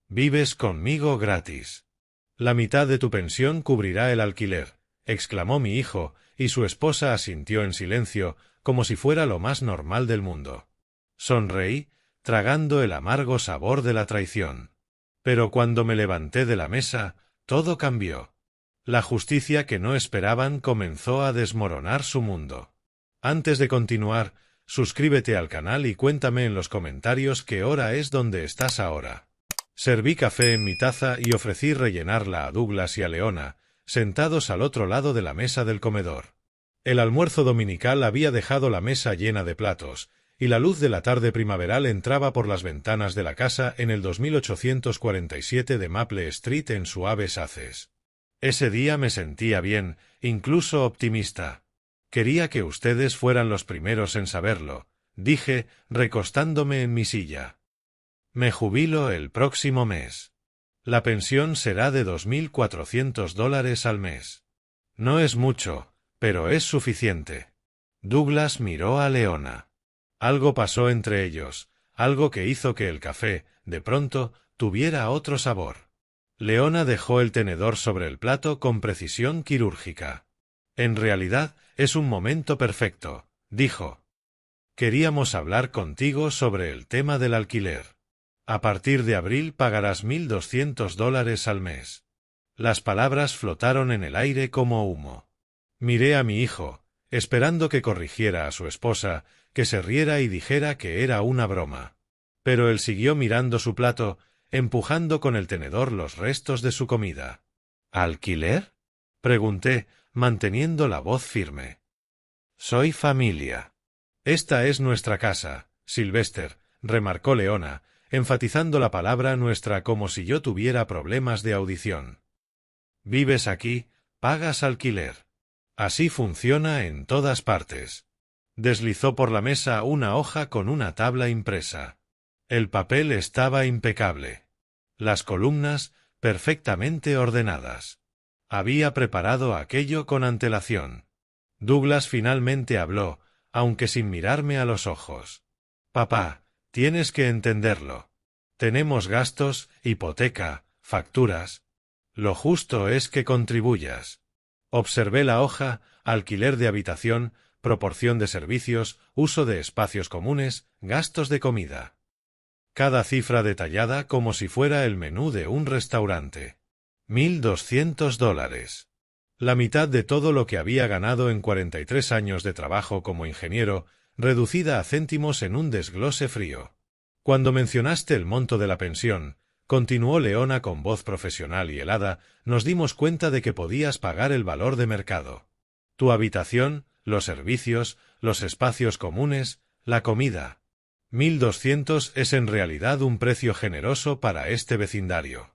Vives conmigo gratis. La mitad de tu pensión cubrirá el alquiler, exclamó mi hijo, y su esposa asintió en silencio, como si fuera lo más normal del mundo. Sonreí, tragando el amargo sabor de la traición. Pero cuando me levanté de la mesa, todo cambió. La justicia que no esperaban comenzó a desmoronar su mundo. Antes de continuar, suscríbete al canal y cuéntame en los comentarios qué hora es donde estás ahora. Serví café en mi taza y ofrecí rellenarla a Douglas y a Leona, sentados al otro lado de la mesa del comedor. El almuerzo dominical había dejado la mesa llena de platos, y la luz de la tarde primaveral entraba por las ventanas de la casa en el 2847 de Maple Street en suaves haces. Ese día me sentía bien, incluso optimista. Quería que ustedes fueran los primeros en saberlo, dije, recostándome en mi silla. Me jubilo el próximo mes. La pensión será de $2.400 al mes. No es mucho, pero es suficiente. Douglas miró a Leona. Algo pasó entre ellos, algo que hizo que el café, de pronto, tuviera otro sabor. Leona dejó el tenedor sobre el plato con precisión quirúrgica. En realidad, es un momento perfecto, dijo. Queríamos hablar contigo sobre el tema del alquiler. A partir de abril pagarás $1.200 al mes. Las palabras flotaron en el aire como humo. Miré a mi hijo, esperando que corrigiera a su esposa, que se riera y dijera que era una broma. Pero él siguió mirando su plato, empujando con el tenedor los restos de su comida. ¿Alquiler? Pregunté, manteniendo la voz firme. Soy familia. Esta es nuestra casa, Sylvester, remarcó Leona, enfatizando la palabra nuestra como si yo tuviera problemas de audición. Vives aquí, pagas alquiler. Así funciona en todas partes. Deslizó por la mesa una hoja con una tabla impresa. El papel estaba impecable. Las columnas, perfectamente ordenadas. Había preparado aquello con antelación. Douglas finalmente habló, aunque sin mirarme a los ojos. Papá, tienes que entenderlo. Tenemos gastos, hipoteca, facturas. Lo justo es que contribuyas. Observé la hoja, alquiler de habitación, proporción de servicios, uso de espacios comunes, gastos de comida. Cada cifra detallada como si fuera el menú de un restaurante. $1.200. La mitad de todo lo que había ganado en 43 años de trabajo como ingeniero, reducida a céntimos en un desglose frío. Cuando mencionaste el monto de la pensión, continuó Leona con voz profesional y helada, nos dimos cuenta de que podías pagar el valor de mercado. Tu habitación, los servicios, los espacios comunes, la comida. 1.200 es en realidad un precio generoso para este vecindario.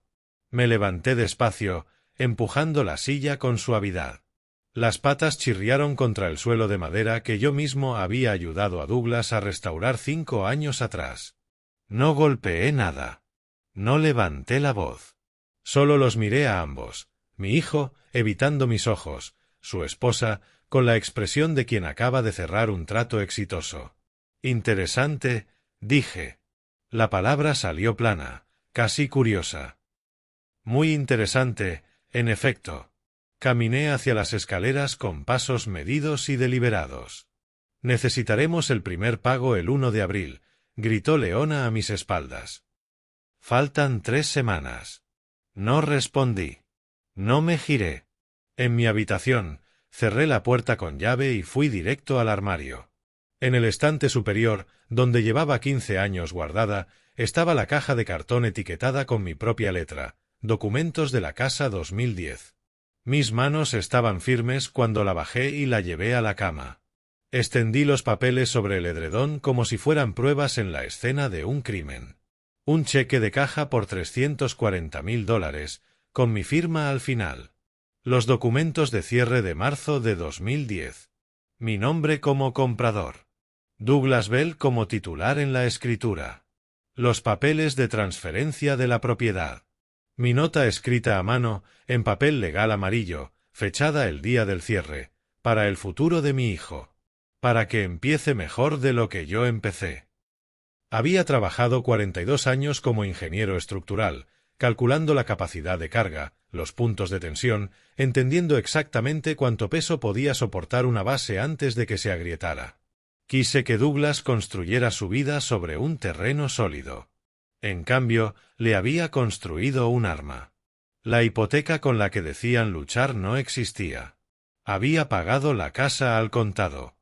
Me levanté despacio, empujando la silla con suavidad. Las patas chirriaron contra el suelo de madera que yo mismo había ayudado a Douglas a restaurar 5 años atrás. No golpeé nada. No levanté la voz. Solo los miré a ambos, mi hijo, evitando mis ojos, su esposa, con la expresión de quien acaba de cerrar un trato exitoso. Interesante, dije. La palabra salió plana, casi curiosa. Muy interesante, en efecto. Caminé hacia las escaleras con pasos medidos y deliberados. Necesitaremos el primer pago el 1 de abril, gritó Leona a mis espaldas. Faltan 3 semanas. No respondí. No me giré. En mi habitación, cerré la puerta con llave y fui directo al armario. En el estante superior, donde llevaba 15 años guardada, estaba la caja de cartón etiquetada con mi propia letra, documentos de la casa 2010. Mis manos estaban firmes cuando la bajé y la llevé a la cama. Extendí los papeles sobre el edredón como si fueran pruebas en la escena de un crimen. Un cheque de caja por $340.000, con mi firma al final. Los documentos de cierre de marzo de 2010. Mi nombre como comprador. Douglas Bell como titular en la escritura. Los papeles de transferencia de la propiedad. Mi nota escrita a mano, en papel legal amarillo, fechada el día del cierre, para el futuro de mi hijo. Para que empiece mejor de lo que yo empecé. Había trabajado 42 años como ingeniero estructural, calculando la capacidad de carga, los puntos de tensión, entendiendo exactamente cuánto peso podía soportar una base antes de que se agrietara. Quise que Douglas construyera su vida sobre un terreno sólido. En cambio, le había construido un arma. La hipoteca con la que decían luchar no existía. Había pagado la casa al contado.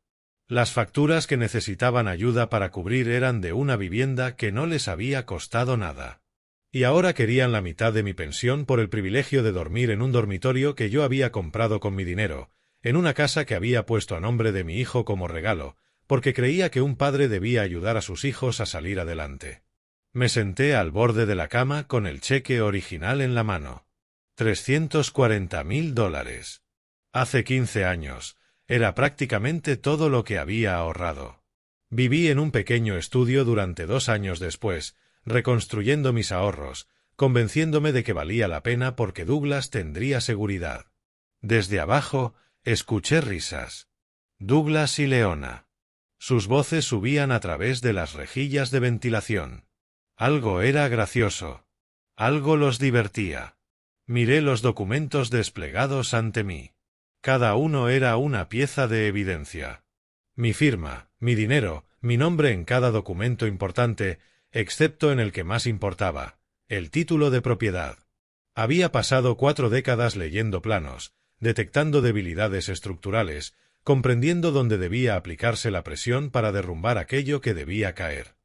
Las facturas que necesitaban ayuda para cubrir eran de una vivienda que no les había costado nada. Y ahora querían la mitad de mi pensión por el privilegio de dormir en un dormitorio que yo había comprado con mi dinero, en una casa que había puesto a nombre de mi hijo como regalo, porque creía que un padre debía ayudar a sus hijos a salir adelante. Me senté al borde de la cama con el cheque original en la mano. $340,000. Hace 15 años, era prácticamente todo lo que había ahorrado. Viví en un pequeño estudio durante 2 años después, reconstruyendo mis ahorros, convenciéndome de que valía la pena porque Douglas tendría seguridad. Desde abajo, escuché risas. Douglas y Leona. Sus voces subían a través de las rejillas de ventilación. Algo era gracioso. Algo los divertía. Miré los documentos desplegados ante mí. Cada uno era una pieza de evidencia. Mi firma, mi dinero, mi nombre en cada documento importante, excepto en el que más importaba, el título de propiedad. Había pasado 4 décadas leyendo planos, detectando debilidades estructurales, comprendiendo dónde debía aplicarse la presión para derrumbar aquello que debía caer.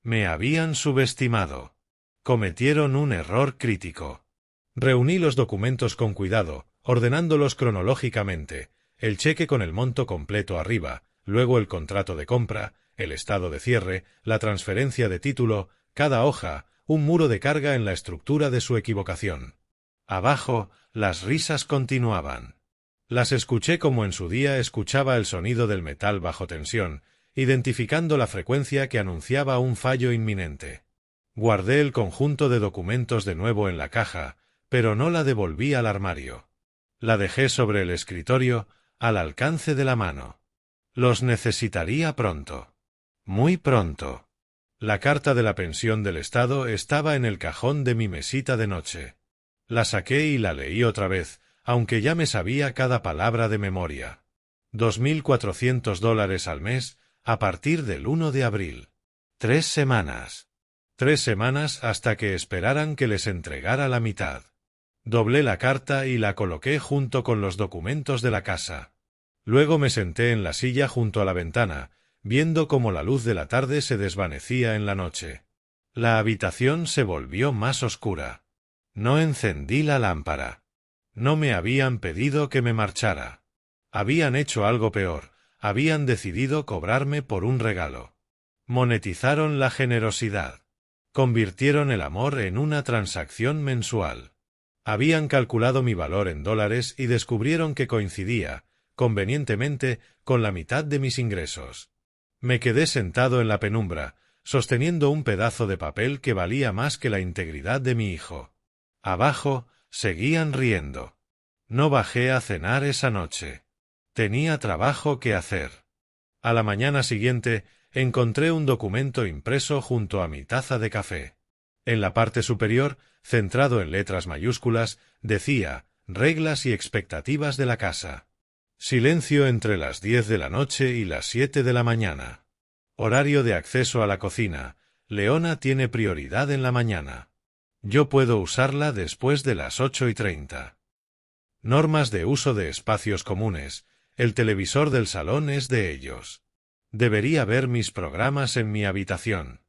Me habían subestimado. Cometieron un error crítico. Reuní los documentos con cuidado, ordenándolos cronológicamente, el cheque con el monto completo arriba, luego el contrato de compra, el estado de cierre, la transferencia de título, cada hoja, un muro de carga en la estructura de su equivocación. Abajo, las risas continuaban. Las escuché como en su día escuchaba el sonido del metal bajo tensión, identificando la frecuencia que anunciaba un fallo inminente. Guardé el conjunto de documentos de nuevo en la caja, pero no la devolví al armario. La dejé sobre el escritorio, al alcance de la mano. Los necesitaría pronto. Muy pronto. La carta de la pensión del Estado estaba en el cajón de mi mesita de noche. La saqué y la leí otra vez, aunque ya me sabía cada palabra de memoria. $2,400 al mes, a partir del 1 de abril. 3 semanas. 3 semanas hasta que esperaran que les entregara la mitad. Doblé la carta y la coloqué junto con los documentos de la casa. Luego me senté en la silla junto a la ventana, viendo cómo la luz de la tarde se desvanecía en la noche. La habitación se volvió más oscura. No encendí la lámpara. No me habían pedido que me marchara. Habían hecho algo peor, habían decidido cobrarme por un regalo. Monetizaron la generosidad. Convirtieron el amor en una transacción mensual. Habían calculado mi valor en dólares y descubrieron que coincidía, convenientemente, con la mitad de mis ingresos. Me quedé sentado en la penumbra, sosteniendo un pedazo de papel que valía más que la integridad de mi hijo. Abajo, seguían riendo. No bajé a cenar esa noche. Tenía trabajo que hacer. A la mañana siguiente, encontré un documento impreso junto a mi taza de café. En la parte superior, centrado en letras mayúsculas, decía «Reglas y expectativas de la casa». Silencio entre las 10 de la noche y las 7 de la mañana. Horario de acceso a la cocina. Leona tiene prioridad en la mañana. Yo puedo usarla después de las 8:30. Normas de uso de espacios comunes. El televisor del salón es de ellos. Debería ver mis programas en mi habitación.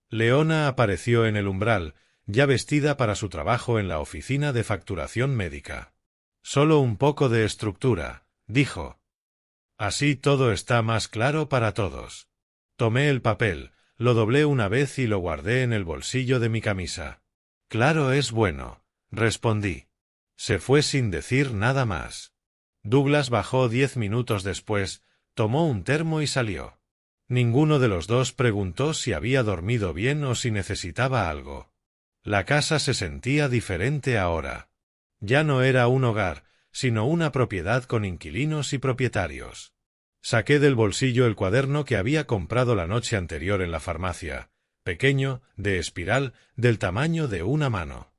Leona apareció en el umbral, ya vestida para su trabajo en la oficina de facturación médica. Solo un poco de estructura, dijo. Así todo está más claro para todos. Tomé el papel, lo doblé una vez y lo guardé en el bolsillo de mi camisa. Claro es bueno, respondí. Se fue sin decir nada más. Douglas bajó 10 minutos después, tomó un termo y salió. Ninguno de los dos preguntó si había dormido bien o si necesitaba algo. La casa se sentía diferente ahora. Ya no era un hogar, sino una propiedad con inquilinos y propietarios. Saqué del bolsillo el cuaderno que había comprado la noche anterior en la farmacia, pequeño, de espiral, del tamaño de una mano.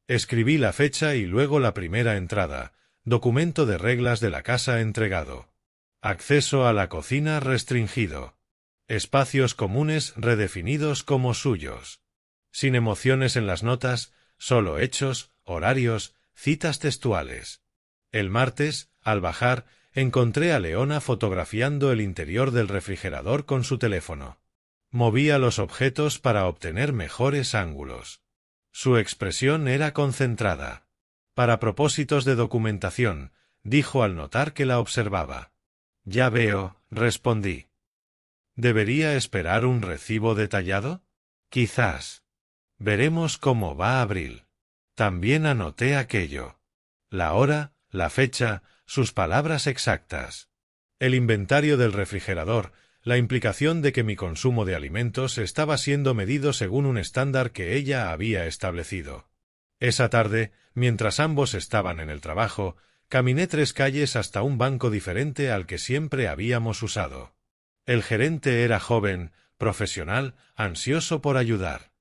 Escribí la fecha y luego la primera entrada, documento de reglas de la casa entregado. Acceso a la cocina restringido. Espacios comunes redefinidos como suyos. Sin emociones en las notas, solo hechos, horarios, citas textuales. El martes, al bajar, encontré a Leona fotografiando el interior del refrigerador con su teléfono. Movía los objetos para obtener mejores ángulos. Su expresión era concentrada. Para propósitos de documentación, dijo al notar que la observaba. Ya veo, respondí. ¿Debería esperar un recibo detallado? Quizás. Veremos cómo va abril. También anoté aquello. La hora, la fecha, sus palabras exactas. El inventario del refrigerador, la implicación de que mi consumo de alimentos estaba siendo medido según un estándar que ella había establecido. Esa tarde, mientras ambos estaban en el trabajo, caminé 3 calles hasta un banco diferente al que siempre habíamos usado. El gerente era joven, profesional, ansioso por ayudar.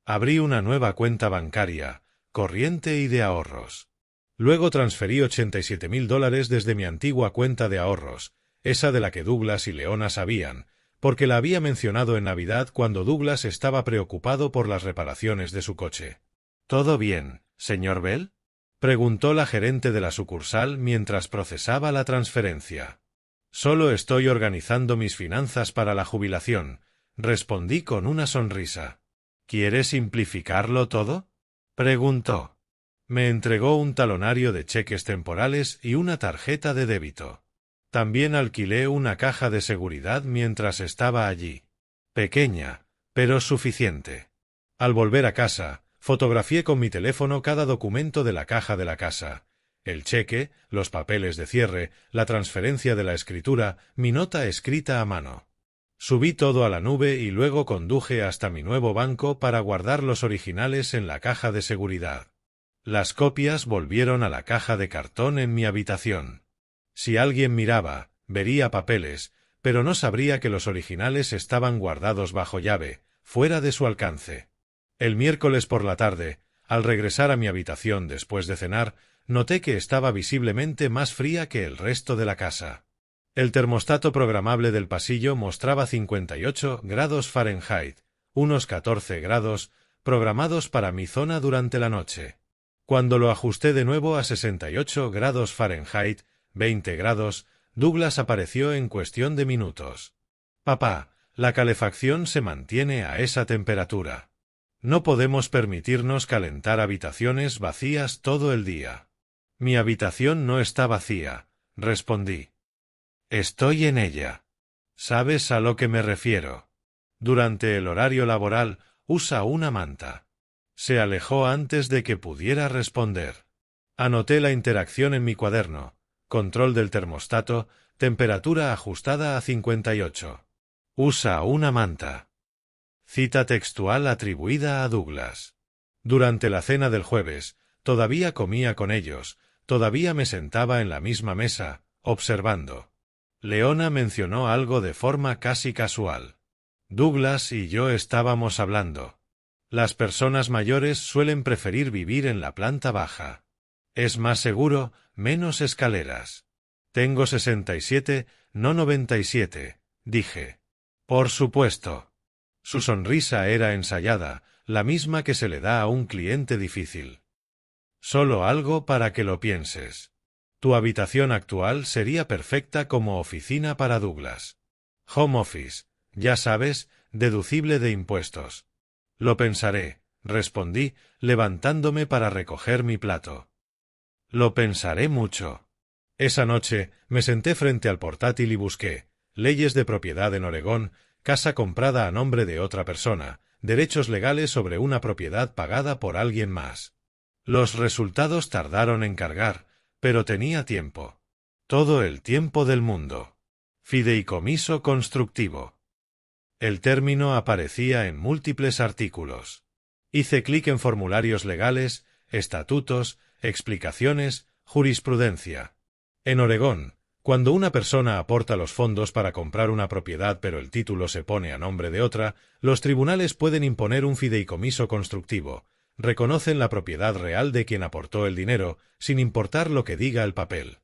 Abrí una nueva cuenta bancaria, corriente y de ahorros. Luego transferí $87,000 desde mi antigua cuenta de ahorros, esa de la que Douglas y Leona sabían, porque la había mencionado en Navidad cuando Douglas estaba preocupado por las reparaciones de su coche. ¿Todo bien, señor Bell?, preguntó la gerente de la sucursal mientras procesaba la transferencia. Solo estoy organizando mis finanzas para la jubilación, respondí con una sonrisa. ¿Quiere simplificarlo todo?, preguntó. Me entregó un talonario de cheques temporales y una tarjeta de débito. También alquilé una caja de seguridad mientras estaba allí. Pequeña, pero suficiente. Al volver a casa, fotografié con mi teléfono cada documento de la caja de la casa. El cheque, los papeles de cierre, la transferencia de la escritura, mi nota escrita a mano. Subí todo a la nube y luego conduje hasta mi nuevo banco para guardar los originales en la caja de seguridad. Las copias volvieron a la caja de cartón en mi habitación. Si alguien miraba, vería papeles, pero no sabría que los originales estaban guardados bajo llave, fuera de su alcance. El miércoles por la tarde, al regresar a mi habitación después de cenar, noté que estaba visiblemente más fría que el resto de la casa. El termostato programable del pasillo mostraba 58 grados Fahrenheit, unos 14 grados, programados para mi zona durante la noche. Cuando lo ajusté de nuevo a 68 grados Fahrenheit, 20 grados, Douglas apareció en cuestión de minutos. Papá, la calefacción se mantiene a esa temperatura. No podemos permitirnos calentar habitaciones vacías todo el día. Mi habitación no está vacía, respondí. Estoy en ella. ¿Sabes a lo que me refiero? Durante el horario laboral, usa una manta. Se alejó antes de que pudiera responder. Anoté la interacción en mi cuaderno. Control del termostato, temperatura ajustada a 58. Usa una manta. Cita textual atribuida a Douglas. Durante la cena del jueves, todavía comía con ellos, todavía me sentaba en la misma mesa, observando. Leona mencionó algo de forma casi casual. Douglas y yo estábamos hablando. Las personas mayores suelen preferir vivir en la planta baja. Es más seguro, menos escaleras. Tengo 67, no 97, dije. Por supuesto. Su sonrisa era ensayada, la misma que se le da a un cliente difícil. Solo algo para que lo pienses. Tu habitación actual sería perfecta como oficina para Douglas. Home office, ya sabes, deducible de impuestos. Lo pensaré, respondí, levantándome para recoger mi plato. Lo pensaré mucho. Esa noche me senté frente al portátil y busqué leyes de propiedad en Oregón, casa comprada a nombre de otra persona, derechos legales sobre una propiedad pagada por alguien más. Los resultados tardaron en cargar, pero tenía tiempo. Todo el tiempo del mundo. Fideicomiso constructivo. El término aparecía en múltiples artículos. Hice clic en formularios legales, estatutos, explicaciones, jurisprudencia. En Oregón, cuando una persona aporta los fondos para comprar una propiedad pero el título se pone a nombre de otra, los tribunales pueden imponer un fideicomiso constructivo, reconocen la propiedad real de quien aportó el dinero, sin importar lo que diga el papel.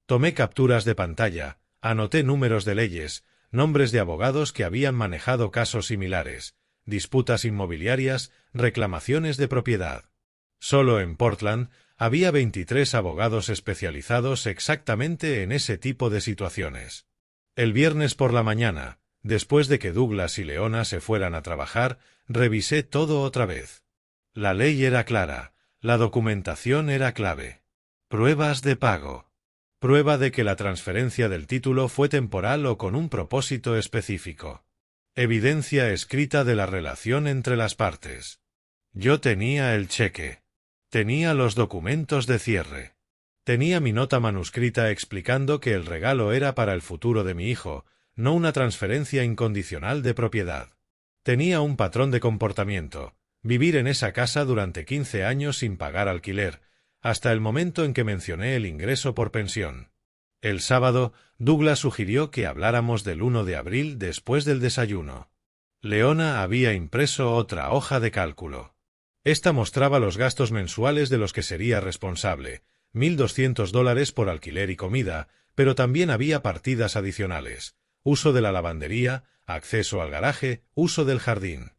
Tomé capturas de pantalla, anoté números de leyes, nombres de abogados que habían manejado casos similares, disputas inmobiliarias, reclamaciones de propiedad. Solo en Portland había 23 abogados especializados exactamente en ese tipo de situaciones. El viernes por la mañana, después de que Douglas y Leona se fueran a trabajar, revisé todo otra vez. La ley era clara, la documentación era clave. Pruebas de pago. Prueba de que la transferencia del título fue temporal o con un propósito específico. Evidencia escrita de la relación entre las partes. Yo tenía el cheque. Tenía los documentos de cierre. Tenía mi nota manuscrita explicando que el regalo era para el futuro de mi hijo, no una transferencia incondicional de propiedad. Tenía un patrón de comportamiento, vivir en esa casa durante 15 años sin pagar alquiler, hasta el momento en que mencioné el ingreso por pensión. El sábado, Douglas sugirió que habláramos del 1 de abril después del desayuno. Leona había impreso otra hoja de cálculo. Esta mostraba los gastos mensuales de los que sería responsable, $1,200 por alquiler y comida, pero también había partidas adicionales, uso de la lavandería, acceso al garaje, uso del jardín.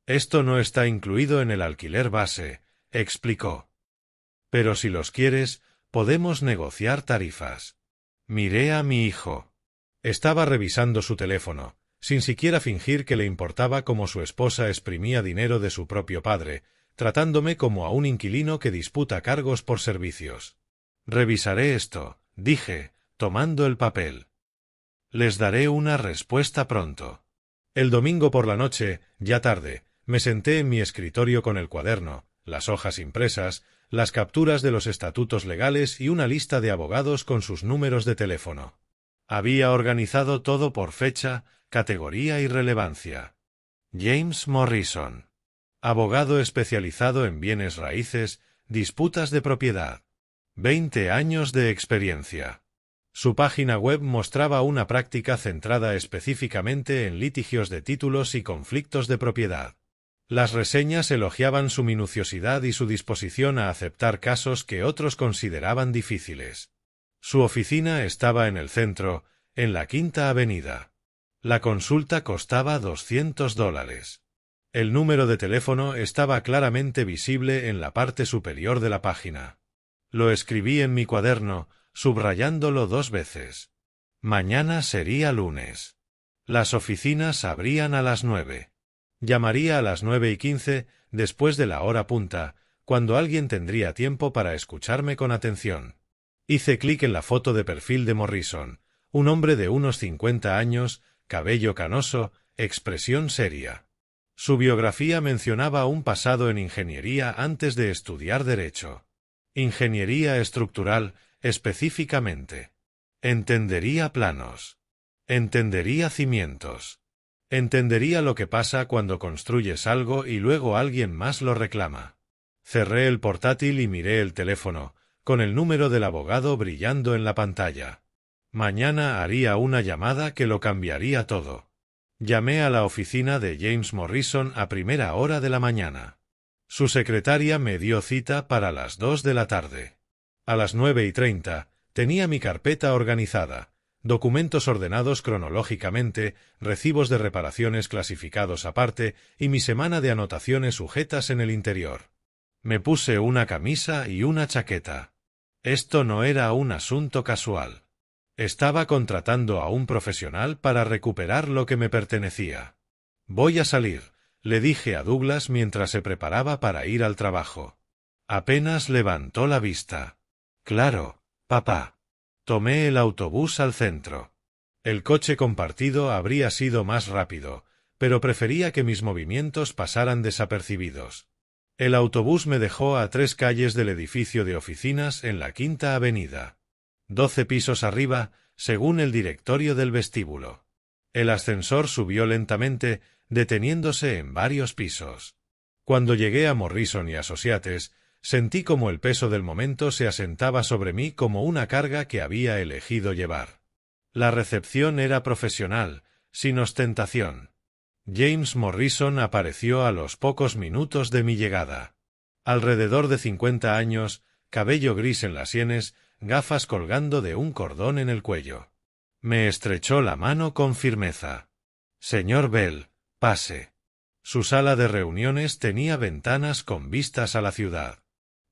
Esto no está incluido en el alquiler base, explicó. Pero si los quieres, podemos negociar tarifas. Miré a mi hijo. Estaba revisando su teléfono, sin siquiera fingir que le importaba cómo su esposa exprimía dinero de su propio padre, tratándome como a un inquilino que disputa cargos por servicios. Revisaré esto, dije, tomando el papel. Les daré una respuesta pronto. El domingo por la noche, ya tarde, me senté en mi escritorio con el cuaderno, las hojas impresas, las capturas de los estatutos legales y una lista de abogados con sus números de teléfono. Había organizado todo por fecha, categoría y relevancia. James Morrison. Abogado especializado en bienes raíces, disputas de propiedad. 20 años de experiencia. Su página web mostraba una práctica centrada específicamente en litigios de títulos y conflictos de propiedad. Las reseñas elogiaban su minuciosidad y su disposición a aceptar casos que otros consideraban difíciles. Su oficina estaba en el centro, en la Quinta Avenida. La consulta costaba $200. El número de teléfono estaba claramente visible en la parte superior de la página. Lo escribí en mi cuaderno, subrayándolo 2 veces. Mañana sería lunes. Las oficinas abrían a las 9. Llamaría a las 9:15, después de la hora punta, cuando alguien tendría tiempo para escucharme con atención. Hice clic en la foto de perfil de Morrison, un hombre de unos 50 años, cabello canoso, expresión seria. Su biografía mencionaba un pasado en ingeniería antes de estudiar Derecho. Ingeniería estructural, específicamente. Entendería planos. Entendería cimientos. Entendería lo que pasa cuando construyes algo y luego alguien más lo reclama. Cerré el portátil y miré el teléfono, con el número del abogado brillando en la pantalla. Mañana haría una llamada que lo cambiaría todo. Llamé a la oficina de James Morrison a primera hora de la mañana. Su secretaria me dio cita para las 2 de la tarde. A las 9:30 tenía mi carpeta organizada, documentos ordenados cronológicamente, recibos de reparaciones clasificados aparte y mi semana de anotaciones sujetas en el interior. Me puse una camisa y una chaqueta. Esto no era un asunto casual. Estaba contratando a un profesional para recuperar lo que me pertenecía. Voy a salir, le dije a Douglas mientras se preparaba para ir al trabajo. Apenas levantó la vista. Claro, papá. Tomé el autobús al centro. El coche compartido habría sido más rápido, pero prefería que mis movimientos pasaran desapercibidos. El autobús me dejó a 3 calles del edificio de oficinas en la Quinta Avenida. 12 pisos arriba, según el directorio del vestíbulo. El ascensor subió lentamente, deteniéndose en varios pisos. Cuando llegué a Morrison y Associates, sentí como el peso del momento se asentaba sobre mí como una carga que había elegido llevar. La recepción era profesional, sin ostentación. James Morrison apareció a los pocos minutos de mi llegada. Alrededor de 50 años, cabello gris en las sienes, gafas colgando de un cordón en el cuello. Me estrechó la mano con firmeza. Señor Bell, pase. Su sala de reuniones tenía ventanas con vistas a la ciudad.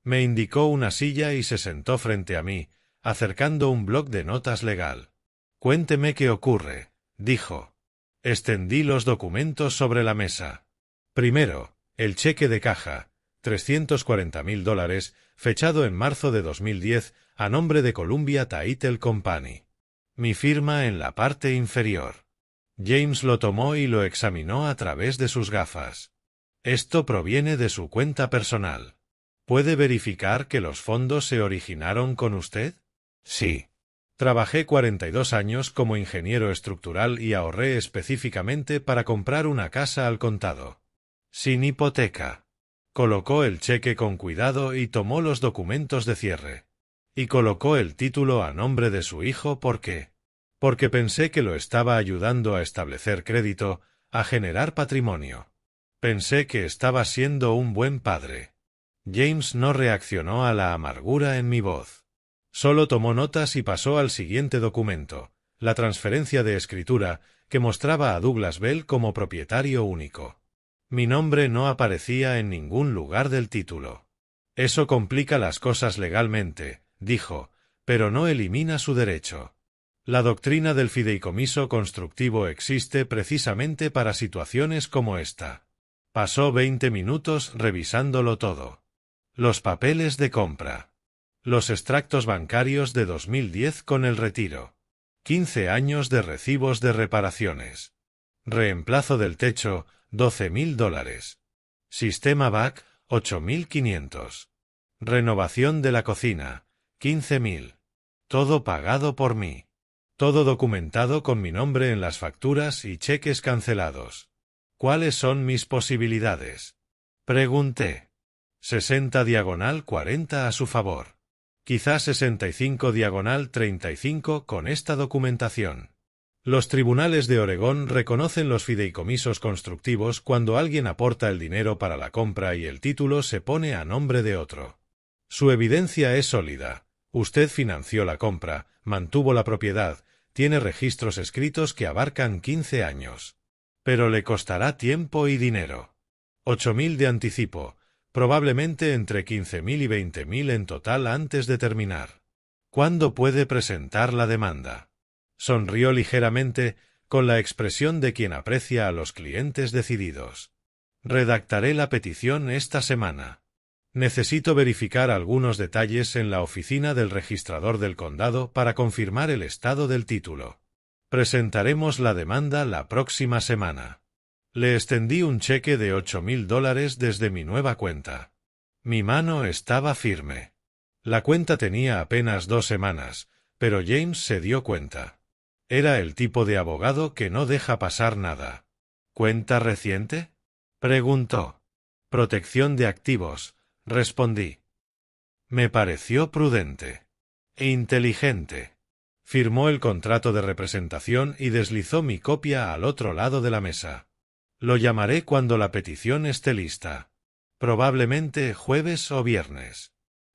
Me indicó una silla y se sentó frente a mí, acercando un bloc de notas legal. Cuénteme qué ocurre, dijo. Extendí los documentos sobre la mesa. Primero, el cheque de caja, $340.000, fechado en marzo de 2010, a nombre de Columbia Title Company. Mi firma en la parte inferior. James lo tomó y lo examinó a través de sus gafas. Esto proviene de su cuenta personal. ¿Puede verificar que los fondos se originaron con usted? Sí. Trabajé 42 años como ingeniero estructural y ahorré específicamente para comprar una casa al contado. Sin hipoteca. Colocó el cheque con cuidado y tomó los documentos de cierre. Y colocó el título a nombre de su hijo porque pensé que lo estaba ayudando a establecer crédito, a generar patrimonio. Pensé que estaba siendo un buen padre. James no reaccionó a la amargura en mi voz. Solo tomó notas y pasó al siguiente documento, la transferencia de escritura, que mostraba a Douglas Bell como propietario único. Mi nombre no aparecía en ningún lugar del título. Eso complica las cosas legalmente, dijo, pero no elimina su derecho. La doctrina del fideicomiso constructivo existe precisamente para situaciones como esta. Pasó 20 minutos revisándolo todo. Los papeles de compra. Los extractos bancarios de 2010 con el retiro. 15 años de recibos de reparaciones. Reemplazo del techo, $12.000. Sistema BAC, 8.500. Renovación de la cocina, 15.000. Todo pagado por mí. Todo documentado con mi nombre en las facturas y cheques cancelados. ¿Cuáles son mis posibilidades? Pregunté. 60/40 a su favor. Quizá 65/35 con esta documentación. Los tribunales de Oregón reconocen los fideicomisos constructivos cuando alguien aporta el dinero para la compra y el título se pone a nombre de otro. Su evidencia es sólida. Usted financió la compra, mantuvo la propiedad, tiene registros escritos que abarcan 15 años. Pero le costará tiempo y dinero. 8.000 de anticipo, probablemente entre 15.000 y 20.000 en total antes de terminar. ¿Cuándo puede presentar la demanda? Sonrió ligeramente, con la expresión de quien aprecia a los clientes decididos. Redactaré la petición esta semana. Necesito verificar algunos detalles en la oficina del registrador del condado para confirmar el estado del título. Presentaremos la demanda la próxima semana. Le extendí un cheque de $8.000 desde mi nueva cuenta. Mi mano estaba firme. La cuenta tenía apenas 2 semanas, pero James se dio cuenta. Era el tipo de abogado que no deja pasar nada. ¿Cuenta reciente? Preguntó. Protección de activos, respondí. Me pareció prudente. E inteligente. Firmó el contrato de representación y deslizó mi copia al otro lado de la mesa. Lo llamaré cuando la petición esté lista. Probablemente jueves o viernes.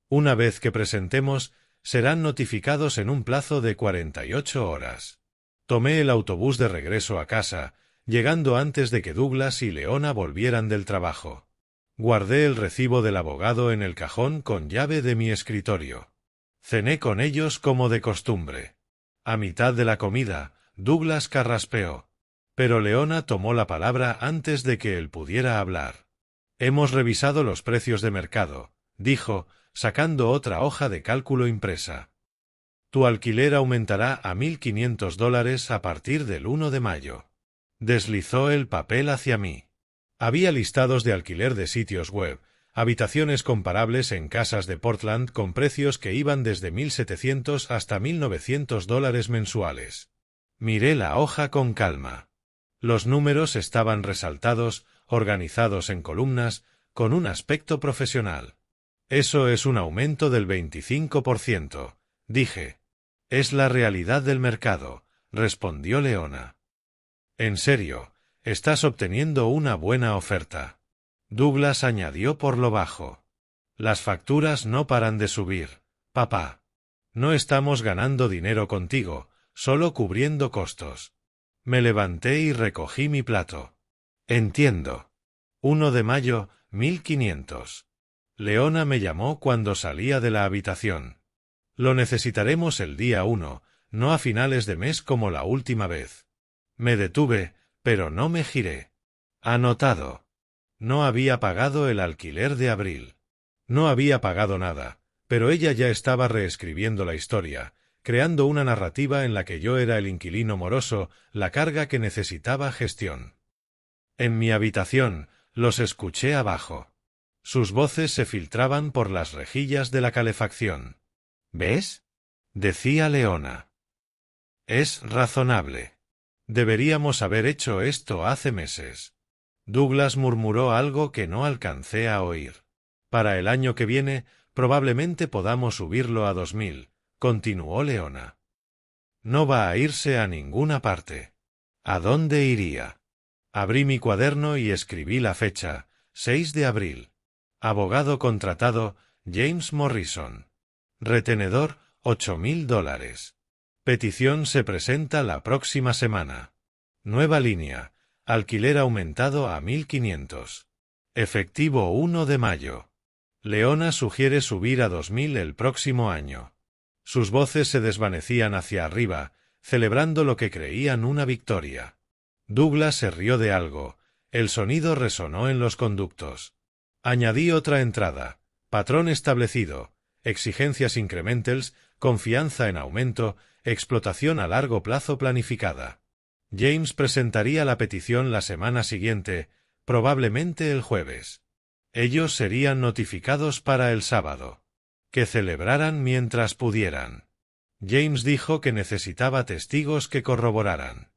Una vez que presentemos, serán notificados en un plazo de 48 horas. Tomé el autobús de regreso a casa, llegando antes de que Douglas y Leona volvieran del trabajo. Guardé el recibo del abogado en el cajón con llave de mi escritorio. Cené con ellos como de costumbre. A mitad de la comida, Douglas carraspeó. Pero Leona tomó la palabra antes de que él pudiera hablar. Hemos revisado los precios de mercado, dijo, sacando otra hoja de cálculo impresa. Tu alquiler aumentará a $1.500 a partir del 1 de mayo. Deslizó el papel hacia mí. Había listados de alquiler de sitios web, habitaciones comparables en casas de Portland con precios que iban desde $1.700 hasta $1.900 mensuales. Miré la hoja con calma. Los números estaban resaltados, organizados en columnas, con un aspecto profesional. Eso es un aumento del 25%, dije. Es la realidad del mercado, respondió Leona. En serio, estás obteniendo una buena oferta. Douglas añadió por lo bajo. Las facturas no paran de subir, papá. No estamos ganando dinero contigo, solo cubriendo costos. Me levanté y recogí mi plato. Entiendo. 1 de mayo, 1500. Leona me llamó cuando salía de la habitación. Lo necesitaremos el día 1, no a finales de mes como la última vez. Me detuve, pero no me giré. Anotado. No había pagado el alquiler de abril. No había pagado nada, pero ella ya estaba reescribiendo la historia, creando una narrativa en la que yo era el inquilino moroso, la carga que necesitaba gestión. En mi habitación, los escuché abajo. Sus voces se filtraban por las rejillas de la calefacción. ¿Ves? Decía Leona. Es razonable. Deberíamos haber hecho esto hace meses. Douglas murmuró algo que no alcancé a oír. Para el año que viene, probablemente podamos subirlo a 2000, continuó Leona. No va a irse a ninguna parte. ¿A dónde iría? Abrí mi cuaderno y escribí la fecha, 6 de abril. Abogado contratado, James Morrison. Retenedor, $8,000. Petición se presenta la próxima semana. Nueva línea. Alquiler aumentado a 1500. Efectivo 1 de mayo. Leona sugiere subir a 2000 el próximo año. Sus voces se desvanecían hacia arriba, celebrando lo que creían una victoria. Douglas se rió de algo. El sonido resonó en los conductos. Añadí otra entrada. Patrón establecido. Exigencias incrementals, confianza en aumento, explotación a largo plazo planificada. James presentaría la petición la semana siguiente, probablemente el jueves. Ellos serían notificados para el sábado. Que celebraran mientras pudieran. James dijo que necesitaba testigos que corroboraran.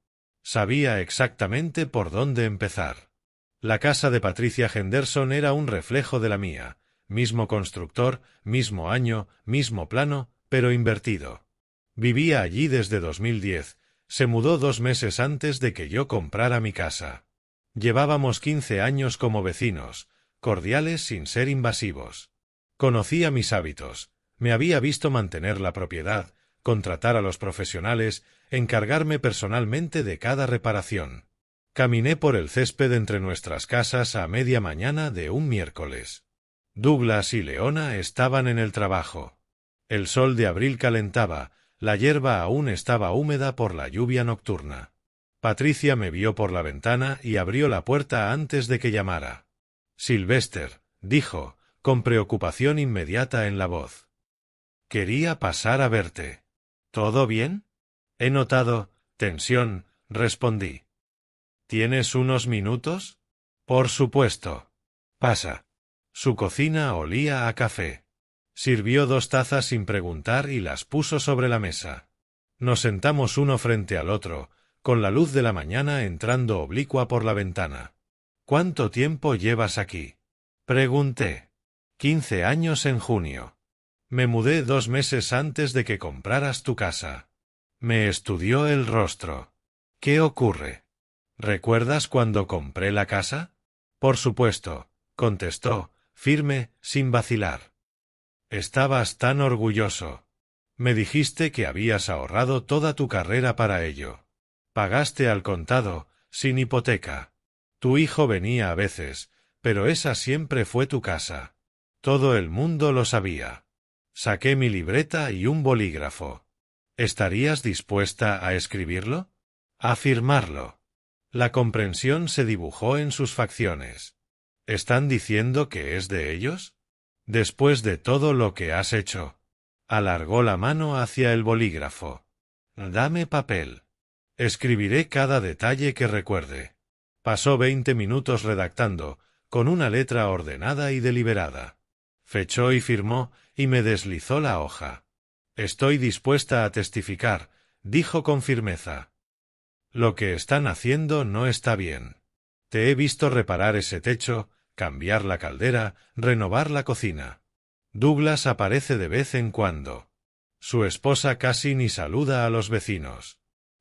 Sabía exactamente por dónde empezar. La casa de Patricia Henderson era un reflejo de la mía. Mismo constructor, mismo año, mismo plano, pero invertido. Vivía allí desde 2010. Se mudó 2 meses antes de que yo comprara mi casa. Llevábamos 15 años como vecinos, cordiales sin ser invasivos. Conocía mis hábitos, me había visto mantener la propiedad, contratar a los profesionales, encargarme personalmente de cada reparación. Caminé por el césped entre nuestras casas a media mañana de un miércoles. Douglas y Leona estaban en el trabajo. El sol de abril calentaba, la hierba aún estaba húmeda por la lluvia nocturna. Patricia me vio por la ventana y abrió la puerta antes de que llamara. Sylvester, dijo, con preocupación inmediata en la voz. Quería pasar a verte. ¿Todo bien? He notado tensión, respondí. ¿Tienes unos minutos? Por supuesto. Pasa. Su cocina olía a café. Sirvió 2 tazas sin preguntar y las puso sobre la mesa. Nos sentamos uno frente al otro, con la luz de la mañana entrando oblicua por la ventana. ¿Cuánto tiempo llevas aquí? Pregunté. 15 años en junio. Me mudé 2 meses antes de que compraras tu casa. Me estudió el rostro. ¿Qué ocurre? ¿Recuerdas cuando compré la casa? Por supuesto, contestó, firme, sin vacilar. Estabas tan orgulloso. Me dijiste que habías ahorrado toda tu carrera para ello. Pagaste al contado, sin hipoteca. Tu hijo venía a veces, pero esa siempre fue tu casa. Todo el mundo lo sabía. Saqué mi libreta y un bolígrafo. ¿Estarías dispuesta a escribirlo? A firmarlo. La comprensión se dibujó en sus facciones. ¿Están diciendo que es de ellos? Después de todo lo que has hecho. Alargó la mano hacia el bolígrafo. Dame papel. Escribiré cada detalle que recuerde. Pasó 20 minutos redactando, con una letra ordenada y deliberada. Fechó y firmó, y me deslizó la hoja. Estoy dispuesta a testificar, dijo con firmeza. Lo que están haciendo no está bien. Te he visto reparar ese techo, cambiar la caldera, renovar la cocina. Douglas aparece de vez en cuando. Su esposa casi ni saluda a los vecinos.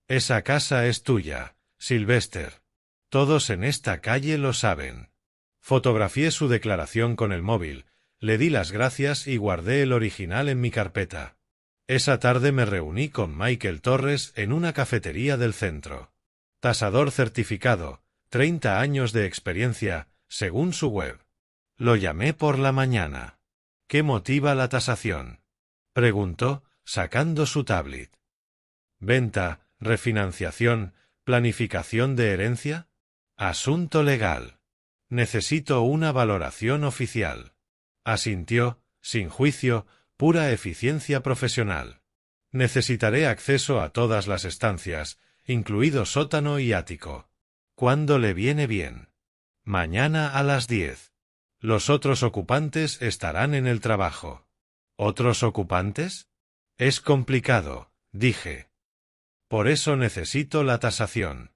Esa casa es tuya, Sylvester. Todos en esta calle lo saben. Fotografié su declaración con el móvil, Le di las gracias y guardé el original en mi carpeta. Esa tarde me reuní con Michael Torres en una cafetería del centro. Tasador certificado, 30 años de experiencia, según su web. Lo llamé por la mañana. ¿Qué motiva la tasación?, preguntó, sacando su tablet. ¿Venta, refinanciación, planificación de herencia? Asunto legal. Necesito una valoración oficial. Asintió, sin juicio, pura eficiencia profesional. Necesitaré acceso a todas las estancias, incluido sótano y ático. ¿Cuándo le viene bien? Mañana a las 10. Los otros ocupantes estarán en el trabajo. ¿Otros ocupantes? Es complicado, dije. Por eso necesito la tasación.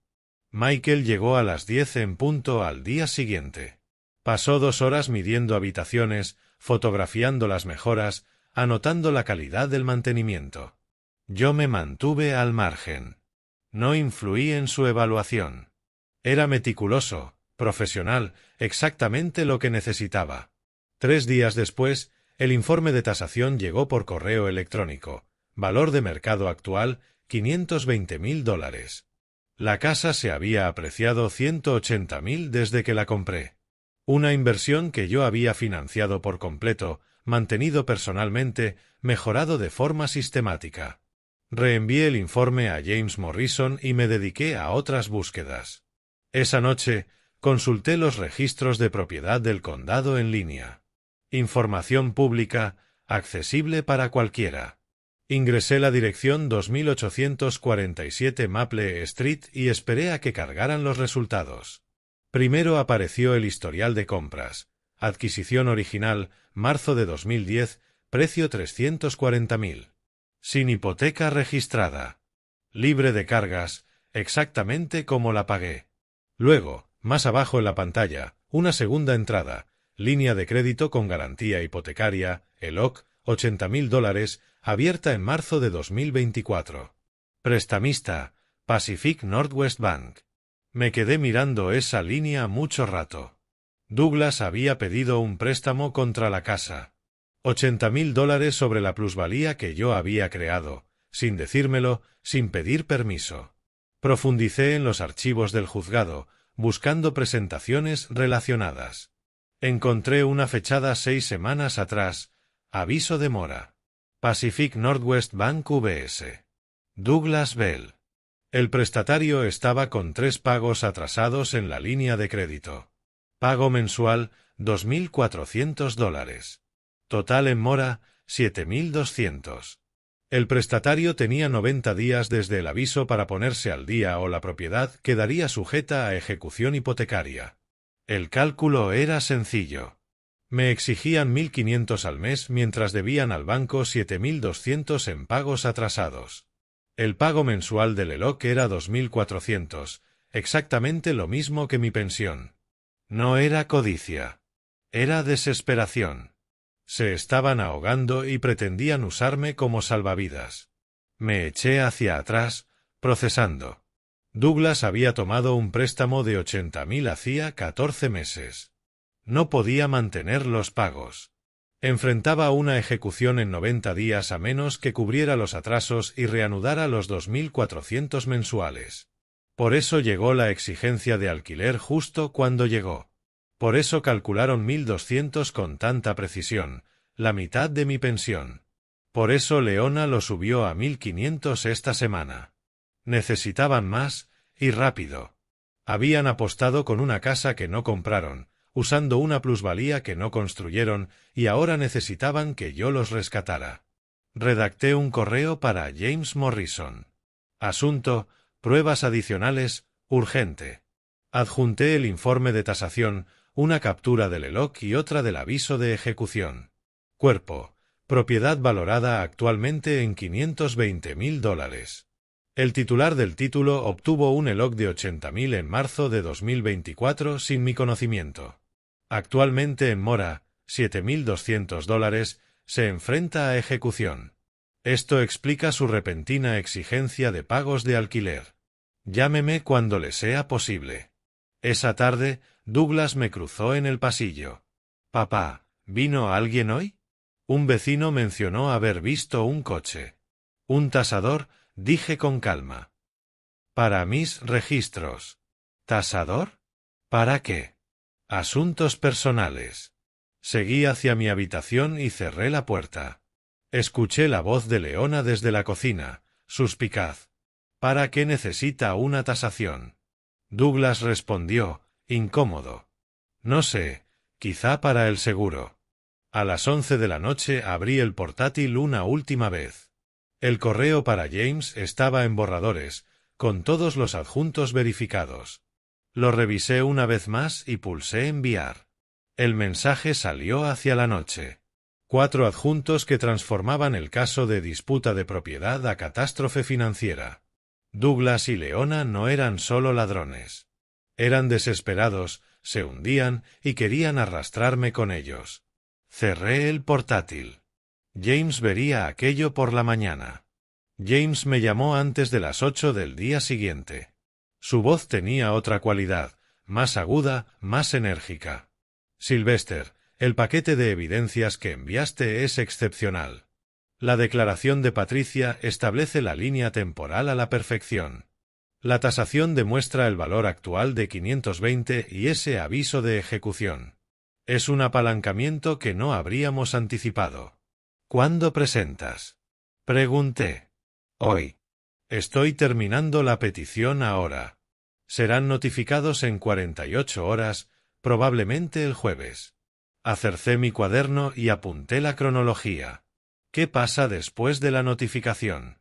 Michael llegó a las 10 en punto al día siguiente. Pasó 2 horas midiendo habitaciones, fotografiando las mejoras, anotando la calidad del mantenimiento. Yo me mantuve al margen. No influí en su evaluación. Era meticuloso, profesional, exactamente lo que necesitaba. 3 días después, el informe de tasación llegó por correo electrónico. Valor de mercado actual, $520.000. La casa se había apreciado $180.000 desde que la compré. Una inversión que yo había financiado por completo, mantenido personalmente, mejorado de forma sistemática. Reenvié el informe a James Morrison y me dediqué a otras búsquedas. Esa noche, consulté los registros de propiedad del condado en línea. Información pública, accesible para cualquiera. Ingresé la dirección 2847 Maple Street y esperé a que cargaran los resultados. Primero apareció el historial de compras. Adquisición original, marzo de 2010, precio $340.000. Sin hipoteca registrada. Libre de cargas, exactamente como la pagué. Luego, más abajo en la pantalla, una segunda entrada. Línea de crédito con garantía hipotecaria, ELOC, $80.000, abierta en marzo de 2024. Prestamista, Pacific Northwest Bank. Me quedé mirando esa línea mucho rato. Douglas había pedido un préstamo contra la casa. $80.000 sobre la plusvalía que yo había creado, sin decírmelo, sin pedir permiso. Profundicé en los archivos del juzgado, buscando presentaciones relacionadas. Encontré una fechada 6 semanas atrás, aviso de mora. Pacific Northwest Bank VS. Douglas Bell. El prestatario estaba con 3 pagos atrasados en la línea de crédito. Pago mensual, $2.400. Total en mora, $7.200. El prestatario tenía 90 días desde el aviso para ponerse al día o la propiedad quedaría sujeta a ejecución hipotecaria. El cálculo era sencillo. Me exigían $1.500 al mes mientras debían al banco $7.200 en pagos atrasados. El pago mensual del ELOC era $2.400, exactamente lo mismo que mi pensión. No era codicia. Era desesperación. Se estaban ahogando y pretendían usarme como salvavidas. Me eché hacia atrás, procesando. Douglas había tomado un préstamo de $80.000 hacía 14 meses. No podía mantener los pagos. Enfrentaba una ejecución en 90 días a menos que cubriera los atrasos y reanudara los $2.400 mensuales. Por eso llegó la exigencia de alquiler justo cuando llegó. Por eso calcularon 1.200 con tanta precisión, la mitad de mi pensión. Por eso Leona lo subió a 1.500 esta semana. Necesitaban más, y rápido. Habían apostado con una casa que no compraron, usando una plusvalía que no construyeron, y ahora necesitaban que yo los rescatara. Redacté un correo para James Morrison. Asunto, pruebas adicionales, urgente. Adjunté el informe de tasación, una captura del ELOC y otra del aviso de ejecución. Cuerpo, propiedad valorada actualmente en $520.000. El titular del título obtuvo un ELOC de $80.000 en marzo de 2024 sin mi conocimiento. Actualmente en mora, $7.200, se enfrenta a ejecución. Esto explica su repentina exigencia de pagos de alquiler. Llámeme cuando le sea posible. Esa tarde, Douglas me cruzó en el pasillo. Papá, ¿Vino alguien hoy? Un vecino mencionó haber visto un coche. Un tasador, dije con calma. Para mis registros. ¿Tasador? ¿Para qué? Asuntos personales. Seguí hacia mi habitación y cerré la puerta. Escuché la voz de Leona desde la cocina, suspicaz. ¿Para qué necesita una tasación? Douglas respondió, incómodo. No sé, quizá para el seguro. A las 11 de la noche abrí el portátil una última vez. El correo para James estaba en borradores, con todos los adjuntos verificados. Lo revisé una vez más y pulsé enviar. El mensaje salió hacia la noche. 4 adjuntos que transformaban el caso de disputa de propiedad a catástrofe financiera. Douglas y Leona no eran solo ladrones. Eran desesperados, se hundían y querían arrastrarme con ellos. Cerré el portátil. James vería aquello por la mañana. James me llamó antes de las 8 del día siguiente. Su voz tenía otra cualidad, más aguda, más enérgica. Sylvester, el paquete de evidencias que enviaste es excepcional. La declaración de Patricia establece la línea temporal a la perfección. La tasación demuestra el valor actual de 520 y ese aviso de ejecución. Es un apalancamiento que no habríamos anticipado. ¿Cuándo presentas? Pregunté. Hoy. Estoy terminando la petición ahora. Serán notificados en 48 horas, probablemente el jueves. Acercé mi cuaderno y apunté la cronología. ¿Qué pasa después de la notificación?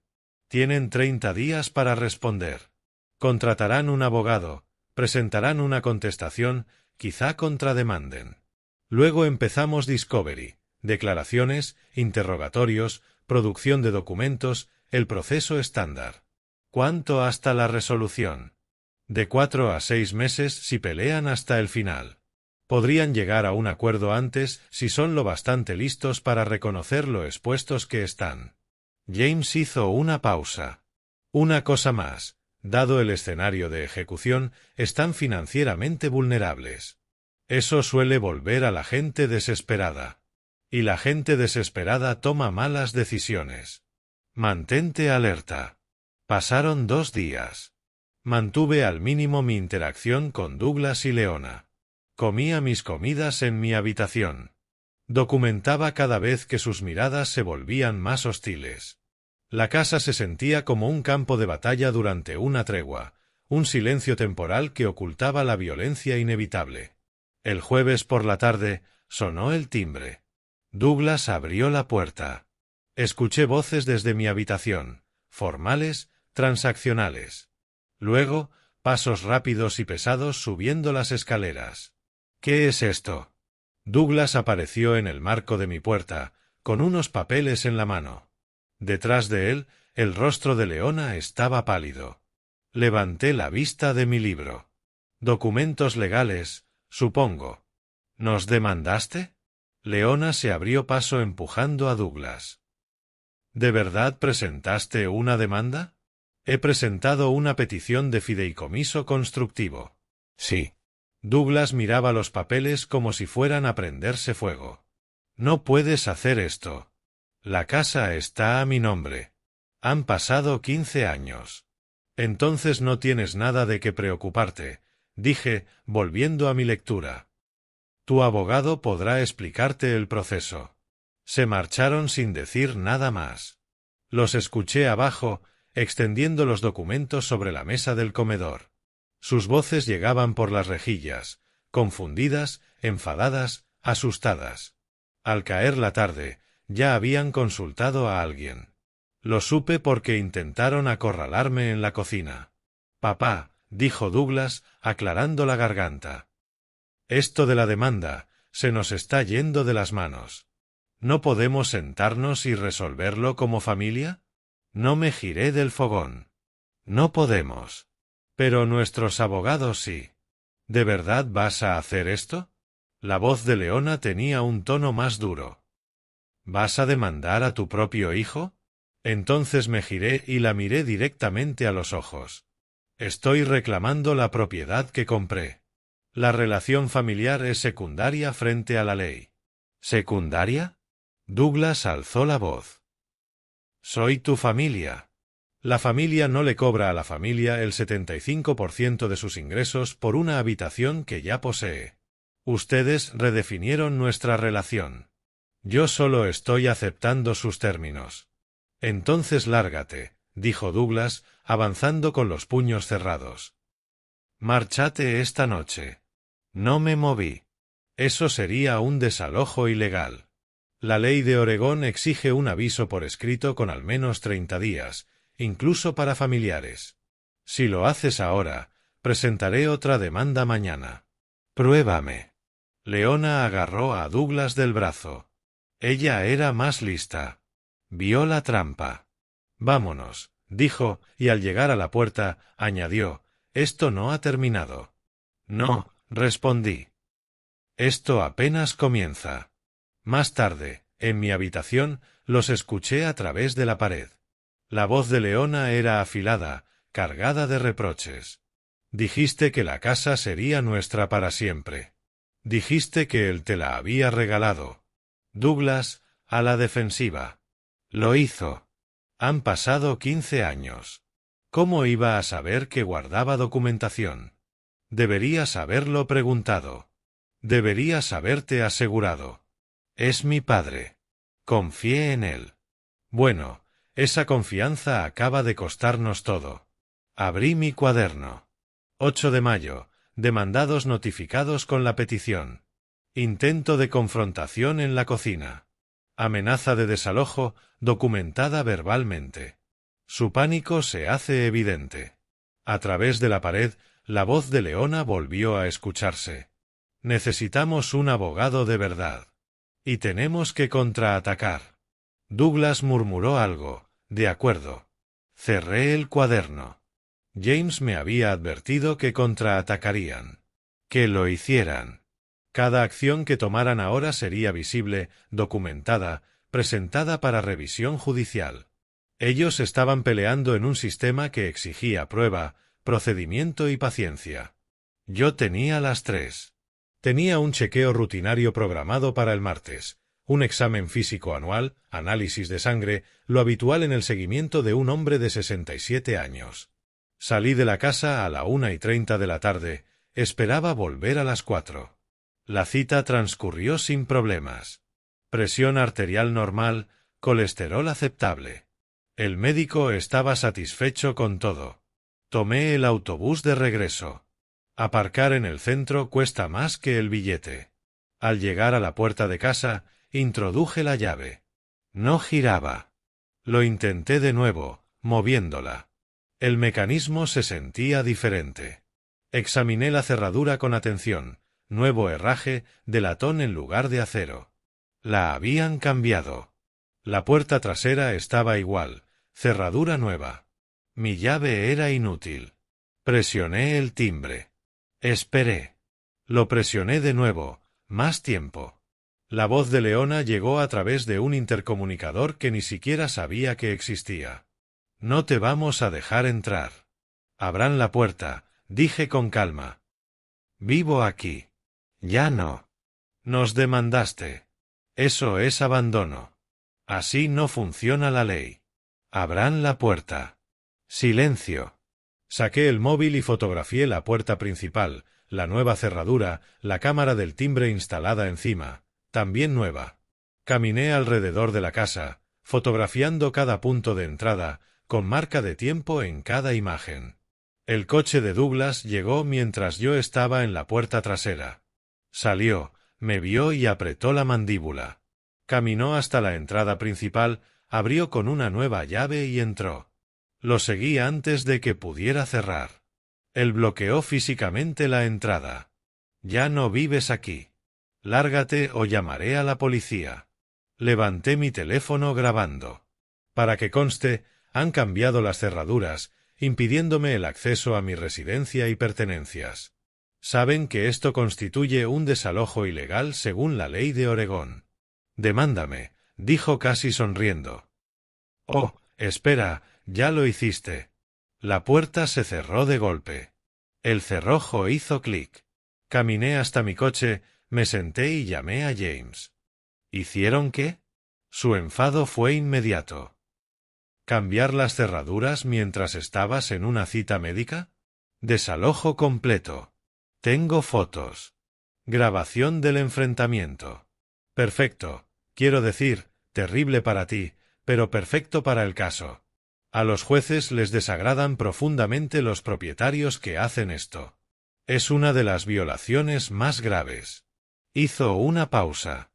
Tienen 30 días para responder. Contratarán un abogado, presentarán una contestación, quizá contrademanden. Luego empezamos Discovery, declaraciones, interrogatorios, producción de documentos, el proceso estándar. ¿Cuánto hasta la resolución? De 4 a 6 meses si pelean hasta el final. Podrían llegar a un acuerdo antes si son lo bastante listos para reconocer lo expuestos que están. James hizo una pausa. Una cosa más, dado el escenario de ejecución, están financieramente vulnerables. Eso suele volver a la gente desesperada. Y la gente desesperada toma malas decisiones. Mantente alerta. Pasaron 2 días. Mantuve al mínimo mi interacción con Douglas y Leona. Comía mis comidas en mi habitación. Documentaba cada vez que sus miradas se volvían más hostiles. La casa se sentía como un campo de batalla durante una tregua, un silencio temporal que ocultaba la violencia inevitable. El jueves por la tarde sonó el timbre. Douglas abrió la puerta. Escuché voces desde mi habitación, formales, transaccionales. Luego, pasos rápidos y pesados subiendo las escaleras. ¿Qué es esto? Douglas apareció en el marco de mi puerta, con unos papeles en la mano. Detrás de él, el rostro de Leona estaba pálido. Levanté la vista de mi libro. Documentos legales, supongo. ¿Nos demandaste? Leona se abrió paso empujando a Douglas. ¿De verdad presentaste una demanda? He presentado una petición de fideicomiso constructivo. Sí. Douglas miraba los papeles como si fueran a prenderse fuego. No puedes hacer esto. La casa está a mi nombre. Han pasado 15 años. Entonces no tienes nada de qué preocuparte, dije, volviendo a mi lectura. Tu abogado podrá explicarte el proceso. Se marcharon sin decir nada más. Los escuché abajo, extendiendo los documentos sobre la mesa del comedor. Sus voces llegaban por las rejillas, confundidas, enfadadas, asustadas. Al caer la tarde, ya habían consultado a alguien. Lo supe porque intentaron acorralarme en la cocina. Papá, dijo Douglas, aclarando la garganta. Esto de la demanda, se nos está yendo de las manos. ¿No podemos sentarnos y resolverlo como familia? No me giré del fogón. No podemos. Pero nuestros abogados sí. ¿De verdad vas a hacer esto? La voz de Leona tenía un tono más duro. ¿Vas a demandar a tu propio hijo? Entonces me giré y la miré directamente a los ojos. Estoy reclamando la propiedad que compré. La relación familiar es secundaria frente a la ley. ¿Secundaria? Douglas alzó la voz. Soy tu familia. La familia no le cobra a la familia el 75% de sus ingresos por una habitación que ya posee. Ustedes redefinieron nuestra relación. Yo solo estoy aceptando sus términos. Entonces lárgate, dijo Douglas, avanzando con los puños cerrados. Márchate esta noche. No me moví. Eso sería un desalojo ilegal. La ley de Oregón exige un aviso por escrito con al menos 30 días, incluso para familiares. Si lo haces ahora, presentaré otra demanda mañana. Pruébame. Leona agarró a Douglas del brazo. Ella era más lista. Vio la trampa. Vámonos, dijo, y al llegar a la puerta, añadió, esto no ha terminado. No, respondí. Esto apenas comienza. Más tarde, en mi habitación, los escuché a través de la pared. La voz de Leona era afilada, cargada de reproches. Dijiste que la casa sería nuestra para siempre. Dijiste que él te la había regalado. Douglas, a la defensiva. Lo hizo. Han pasado 15 años. ¿Cómo iba a saber que guardaba documentación? Deberías haberlo preguntado. Deberías haberte asegurado. Es mi padre. Confié en él. Bueno, esa confianza acaba de costarnos todo. Abrí mi cuaderno. 8 de mayo. Demandados notificados con la petición. Intento de confrontación en la cocina. Amenaza de desalojo documentada verbalmente. Su pánico se hace evidente. A través de la pared, la voz de Leona volvió a escucharse. Necesitamos un abogado de verdad. Y tenemos que contraatacar. Douglas murmuró algo. De acuerdo. Cerré el cuaderno. James me había advertido que contraatacarían. Que lo hicieran. Cada acción que tomaran ahora sería visible, documentada, presentada para revisión judicial. Ellos estaban peleando en un sistema que exigía prueba, procedimiento y paciencia. Yo tenía las 3. Tenía un chequeo rutinario programado para el martes, un examen físico anual, análisis de sangre, lo habitual en el seguimiento de un hombre de 67 años. Salí de la casa a la 1:30 de la tarde, esperaba volver a las 4. La cita transcurrió sin problemas. Presión arterial normal, colesterol aceptable. El médico estaba satisfecho con todo. Tomé el autobús de regreso. Aparcar en el centro cuesta más que el billete. Al llegar a la puerta de casa, introduje la llave. No giraba. Lo intenté de nuevo, moviéndola. El mecanismo se sentía diferente. Examiné la cerradura con atención. Nuevo herraje de latón en lugar de acero. La habían cambiado. La puerta trasera estaba igual, cerradura nueva. Mi llave era inútil. Presioné el timbre. Esperé. Lo presioné de nuevo, más tiempo. La voz de Leona llegó a través de un intercomunicador que ni siquiera sabía que existía. No te vamos a dejar entrar. Abran la puerta, dije con calma. Vivo aquí. Ya no. Nos demandaste. Eso es abandono. Así no funciona la ley. Abran la puerta. Silencio. Saqué el móvil y fotografié la puerta principal, la nueva cerradura, la cámara del timbre instalada encima, también nueva. Caminé alrededor de la casa, fotografiando cada punto de entrada, con marca de tiempo en cada imagen. El coche de Douglas llegó mientras yo estaba en la puerta trasera. Salió, me vio y apretó la mandíbula. Caminó hasta la entrada principal, abrió con una nueva llave y entró. Lo seguí antes de que pudiera cerrar. Él bloqueó físicamente la entrada. Ya no vives aquí. Lárgate o llamaré a la policía. Levanté mi teléfono grabando. Para que conste, han cambiado las cerraduras, impidiéndome el acceso a mi residencia y pertenencias. Saben que esto constituye un desalojo ilegal según la ley de Oregón. Demándame, dijo casi sonriendo. Oh, espera, ya lo hiciste. La puerta se cerró de golpe. El cerrojo hizo clic. Caminé hasta mi coche, me senté y llamé a James. ¿Hicieron qué? Su enfado fue inmediato. ¿Cambiar las cerraduras mientras estabas en una cita médica? Desalojo completo. Tengo fotos. Grabación del enfrentamiento. Perfecto. Quiero decir, terrible para ti, pero perfecto para el caso. A los jueces les desagradan profundamente los propietarios que hacen esto. Es una de las violaciones más graves. Hizo una pausa.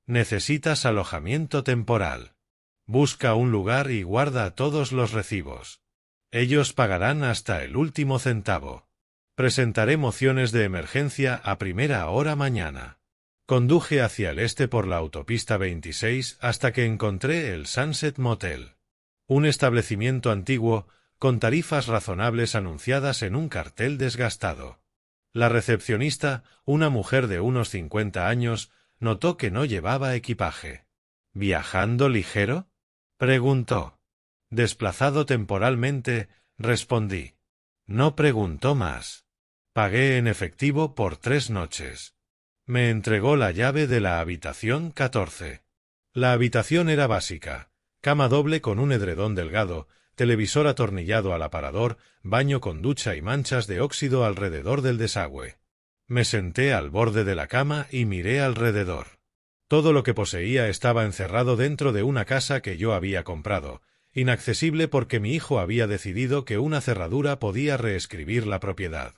Necesitas alojamiento temporal. Busca un lugar y guarda todos los recibos. Ellos pagarán hasta el último centavo. Presentaré mociones de emergencia a primera hora mañana. Conduje hacia el este por la autopista 26 hasta que encontré el Sunset Motel. Un establecimiento antiguo con tarifas razonables anunciadas en un cartel desgastado. La recepcionista, una mujer de unos 50 años, notó que no llevaba equipaje. ¿Viajando ligero?, preguntó. Desplazado temporalmente, respondí. No preguntó más. Pagué en efectivo por 3 noches. Me entregó la llave de la habitación 14. La habitación era básica. Cama doble con un edredón delgado, televisor atornillado al aparador, baño con ducha y manchas de óxido alrededor del desagüe. Me senté al borde de la cama y miré alrededor. Todo lo que poseía estaba encerrado dentro de una casa que yo había comprado, inaccesible porque mi hijo había decidido que una cerradura podía reescribir la propiedad.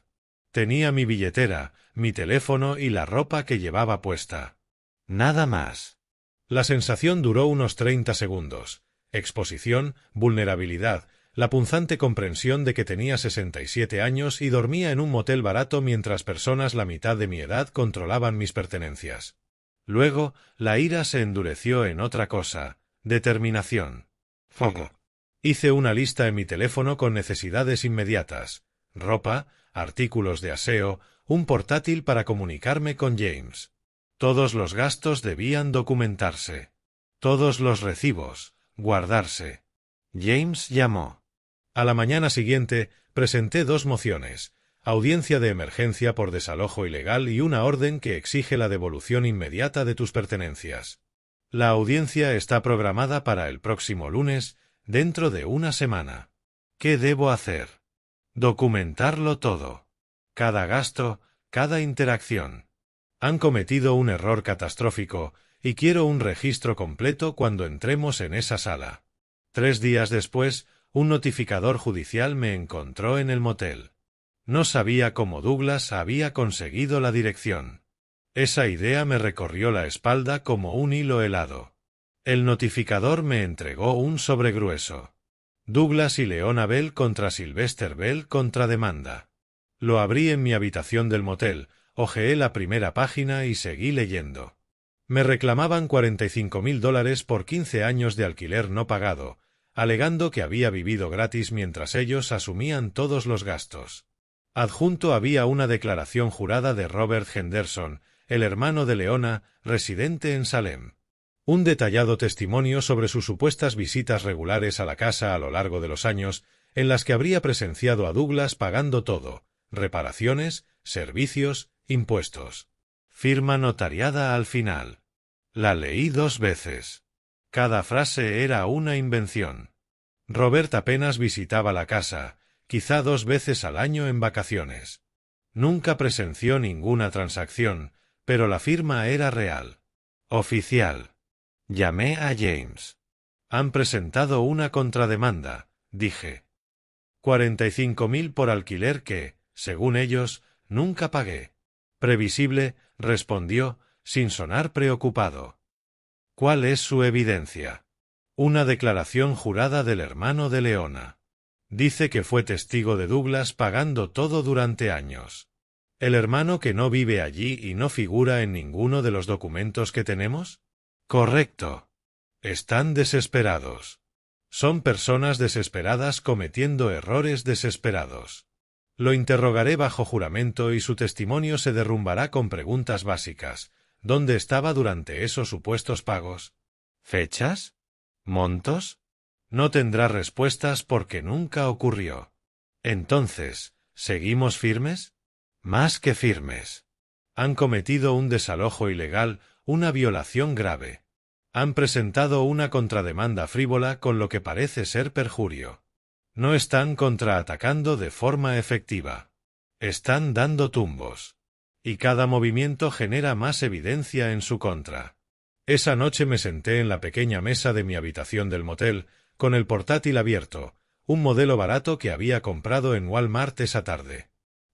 Tenía mi billetera, mi teléfono y la ropa que llevaba puesta. Nada más. La sensación duró unos 30 segundos. Exposición, vulnerabilidad, la punzante comprensión de que tenía 67 años y dormía en un motel barato mientras personas la mitad de mi edad controlaban mis pertenencias. Luego, la ira se endureció en otra cosa, determinación. Fuego. Hice una lista en mi teléfono con necesidades inmediatas, ropa, artículos de aseo, un portátil para comunicarme con James. Todos los gastos debían documentarse. Todos los recibos, guardarse. James llamó. A la mañana siguiente presenté 2 mociones, audiencia de emergencia por desalojo ilegal y una orden que exige la devolución inmediata de tus pertenencias. La audiencia está programada para el próximo lunes, dentro de una semana. ¿Qué debo hacer? Documentarlo todo. Cada gasto, cada interacción. Han cometido un error catastrófico y quiero un registro completo cuando entremos en esa sala. 3 días después, un notificador judicial me encontró en el motel. No sabía cómo Douglas había conseguido la dirección. Esa idea me recorrió la espalda como un hilo helado. El notificador me entregó un sobre grueso. Douglas y Leona Bell contra Sylvester Bell contra demanda. Lo abrí en mi habitación del motel, hojeé la primera página y seguí leyendo. Me reclamaban $45.000 por 15 años de alquiler no pagado, alegando que había vivido gratis mientras ellos asumían todos los gastos. Adjunto había una declaración jurada de Robert Henderson, el hermano de Leona, residente en Salem. Un detallado testimonio sobre sus supuestas visitas regulares a la casa a lo largo de los años, en las que habría presenciado a Douglas pagando todo, reparaciones, servicios, impuestos. Firma notariada al final. La leí 2 veces. Cada frase era una invención. Robert apenas visitaba la casa, quizá 2 veces al año en vacaciones. Nunca presenció ninguna transacción, pero la firma era real. Oficial. Llamé a James. Han presentado una contrademanda, dije. 45.000 por alquiler que, según ellos, nunca pagué. Previsible, respondió, sin sonar preocupado. ¿Cuál es su evidencia? Una declaración jurada del hermano de Leona. Dice que fue testigo de Douglas pagando todo durante años. ¿El hermano que no vive allí y no figura en ninguno de los documentos que tenemos? Correcto. Están desesperados. Son personas desesperadas cometiendo errores desesperados. Lo interrogaré bajo juramento y su testimonio se derrumbará con preguntas básicas. ¿Dónde estaba durante esos supuestos pagos? ¿Fechas? ¿Montos? No tendrá respuestas porque nunca ocurrió. Entonces, ¿seguimos firmes? Más que firmes. Han cometido un desalojo ilegal, una violación grave. Han presentado una contrademanda frívola con lo que parece ser perjurio. No están contraatacando de forma efectiva. Están dando tumbos. Y cada movimiento genera más evidencia en su contra. Esa noche me senté en la pequeña mesa de mi habitación del motel, con el portátil abierto, un modelo barato que había comprado en Walmart esa tarde.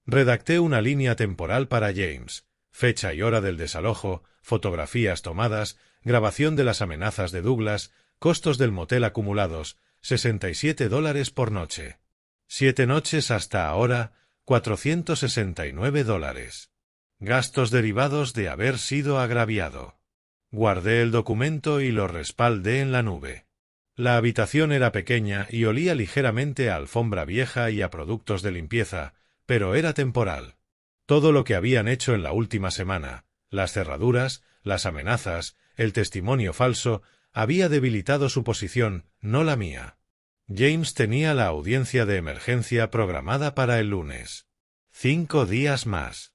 Redacté una línea temporal para James, fecha y hora del desalojo, fotografías tomadas, grabación de las amenazas de Douglas, costos del motel acumulados, $67 por noche. 7 noches hasta ahora, $469. Gastos derivados de haber sido agraviado. Guardé el documento y lo respaldé en la nube. La habitación era pequeña y olía ligeramente a alfombra vieja y a productos de limpieza, pero era temporal. Todo lo que habían hecho en la última semana, las cerraduras, las amenazas, el testimonio falso, había debilitado su posición, no la mía. James tenía la audiencia de emergencia programada para el lunes. 5 días más.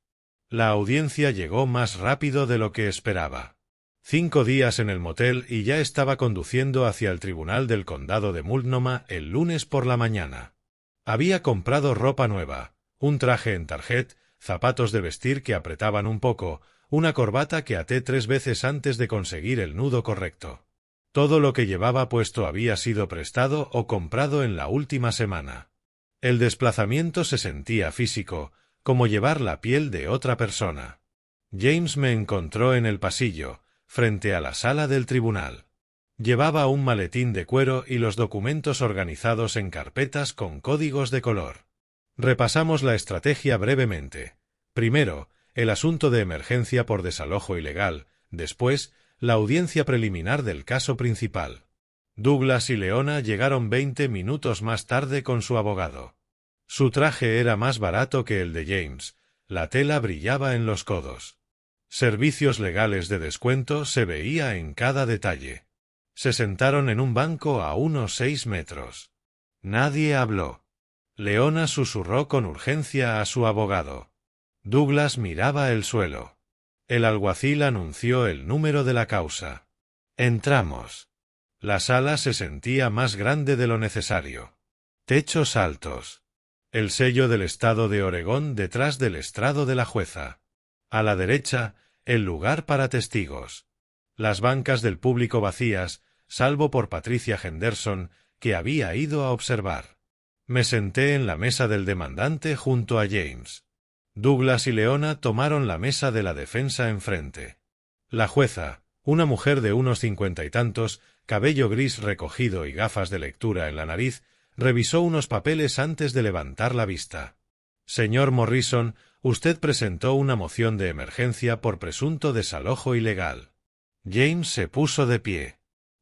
La audiencia llegó más rápido de lo que esperaba. 5 días en el motel y ya estaba conduciendo hacia el tribunal del condado de Multnomah el lunes por la mañana. Había comprado ropa nueva, un traje en Target, zapatos de vestir que apretaban un poco, una corbata que até 3 veces antes de conseguir el nudo correcto. Todo lo que llevaba puesto había sido prestado o comprado en la última semana. El desplazamiento se sentía físico, como llevar la piel de otra persona. James me encontró en el pasillo, frente a la sala del tribunal. Llevaba un maletín de cuero y los documentos organizados en carpetas con códigos de color. Repasamos la estrategia brevemente. Primero, el asunto de emergencia por desalojo ilegal, después, la audiencia preliminar del caso principal. Douglas y Leona llegaron 20 minutos más tarde con su abogado. Su traje era más barato que el de James, la tela brillaba en los codos. Servicios legales de descuento se veía en cada detalle. Se sentaron en un banco a unos 6 metros. Nadie habló. Leona susurró con urgencia a su abogado. Douglas miraba el suelo. El alguacil anunció el número de la causa. Entramos. La sala se sentía más grande de lo necesario. Techos altos. El sello del estado de Oregón detrás del estrado de la jueza. A la derecha, el lugar para testigos. Las bancas del público vacías, salvo por Patricia Henderson, que había ido a observar. Me senté en la mesa del demandante junto a James. Douglas y Leona tomaron la mesa de la defensa enfrente. La jueza, una mujer de unos 50 y tantos, cabello gris recogido y gafas de lectura en la nariz, revisó unos papeles antes de levantar la vista. Señor Morrison, usted presentó una moción de emergencia por presunto desalojo ilegal. James se puso de pie.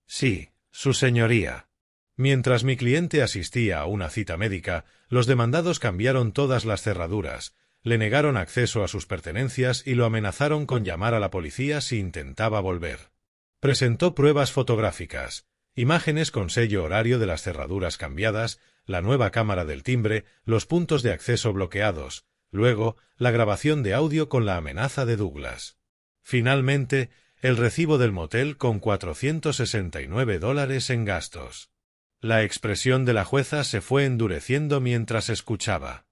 Sí, su señoría. Mientras mi cliente asistía a una cita médica, los demandados cambiaron todas las cerraduras, le negaron acceso a sus pertenencias y lo amenazaron con llamar a la policía si intentaba volver. Presentó pruebas fotográficas, imágenes con sello horario de las cerraduras cambiadas, la nueva cámara del timbre, los puntos de acceso bloqueados, luego la grabación de audio con la amenaza de Douglas. Finalmente, el recibo del motel con $469 en gastos. La expresión de la jueza se fue endureciendo mientras escuchaba.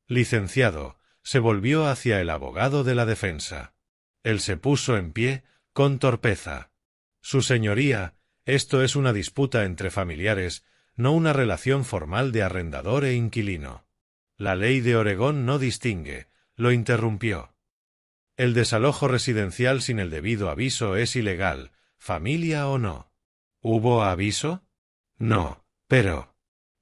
Licenciado, se volvió hacia el abogado de la defensa. Él se puso en pie, con torpeza. Su señoría, esto es una disputa entre familiares, no una relación formal de arrendador e inquilino. La ley de Oregón no distingue, lo interrumpió. El desalojo residencial sin el debido aviso es ilegal, familia o no. ¿Hubo aviso? No, pero...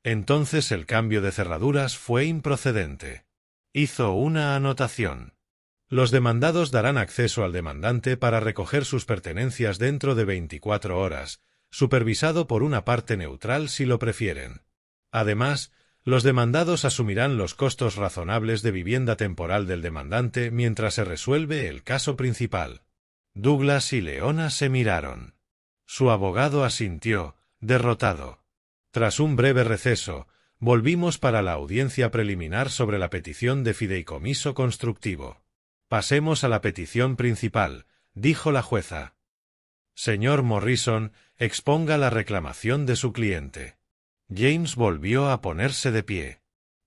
Entonces el cambio de cerraduras fue improcedente. Hizo una anotación. Los demandados darán acceso al demandante para recoger sus pertenencias dentro de 24 horas, supervisado por una parte neutral si lo prefieren. Además, los demandados asumirán los costos razonables de vivienda temporal del demandante mientras se resuelve el caso principal. Douglas y Leona se miraron. Su abogado asintió, derrotado. Tras un breve receso, volvimos para la audiencia preliminar sobre la petición de fideicomiso constructivo. Pasemos a la petición principal, dijo la jueza. Señor Morrison, exponga la reclamación de su cliente. James volvió a ponerse de pie.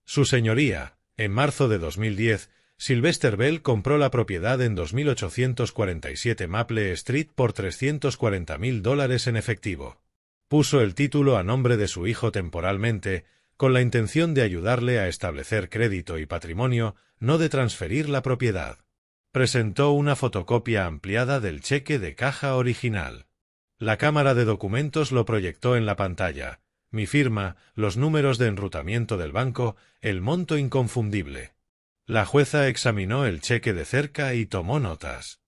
Su señoría, en marzo de 2010, Sylvester Bell compró la propiedad en 2847 Maple Street por $340,000 en efectivo. Puso el título a nombre de su hijo temporalmente, con la intención de ayudarle a establecer crédito y patrimonio, no de transferir la propiedad. Presentó una fotocopia ampliada del cheque de caja original. La cámara de documentos lo proyectó en la pantalla. Mi firma, los números de enrutamiento del banco, el monto inconfundible. La jueza examinó el cheque de cerca y tomó notas.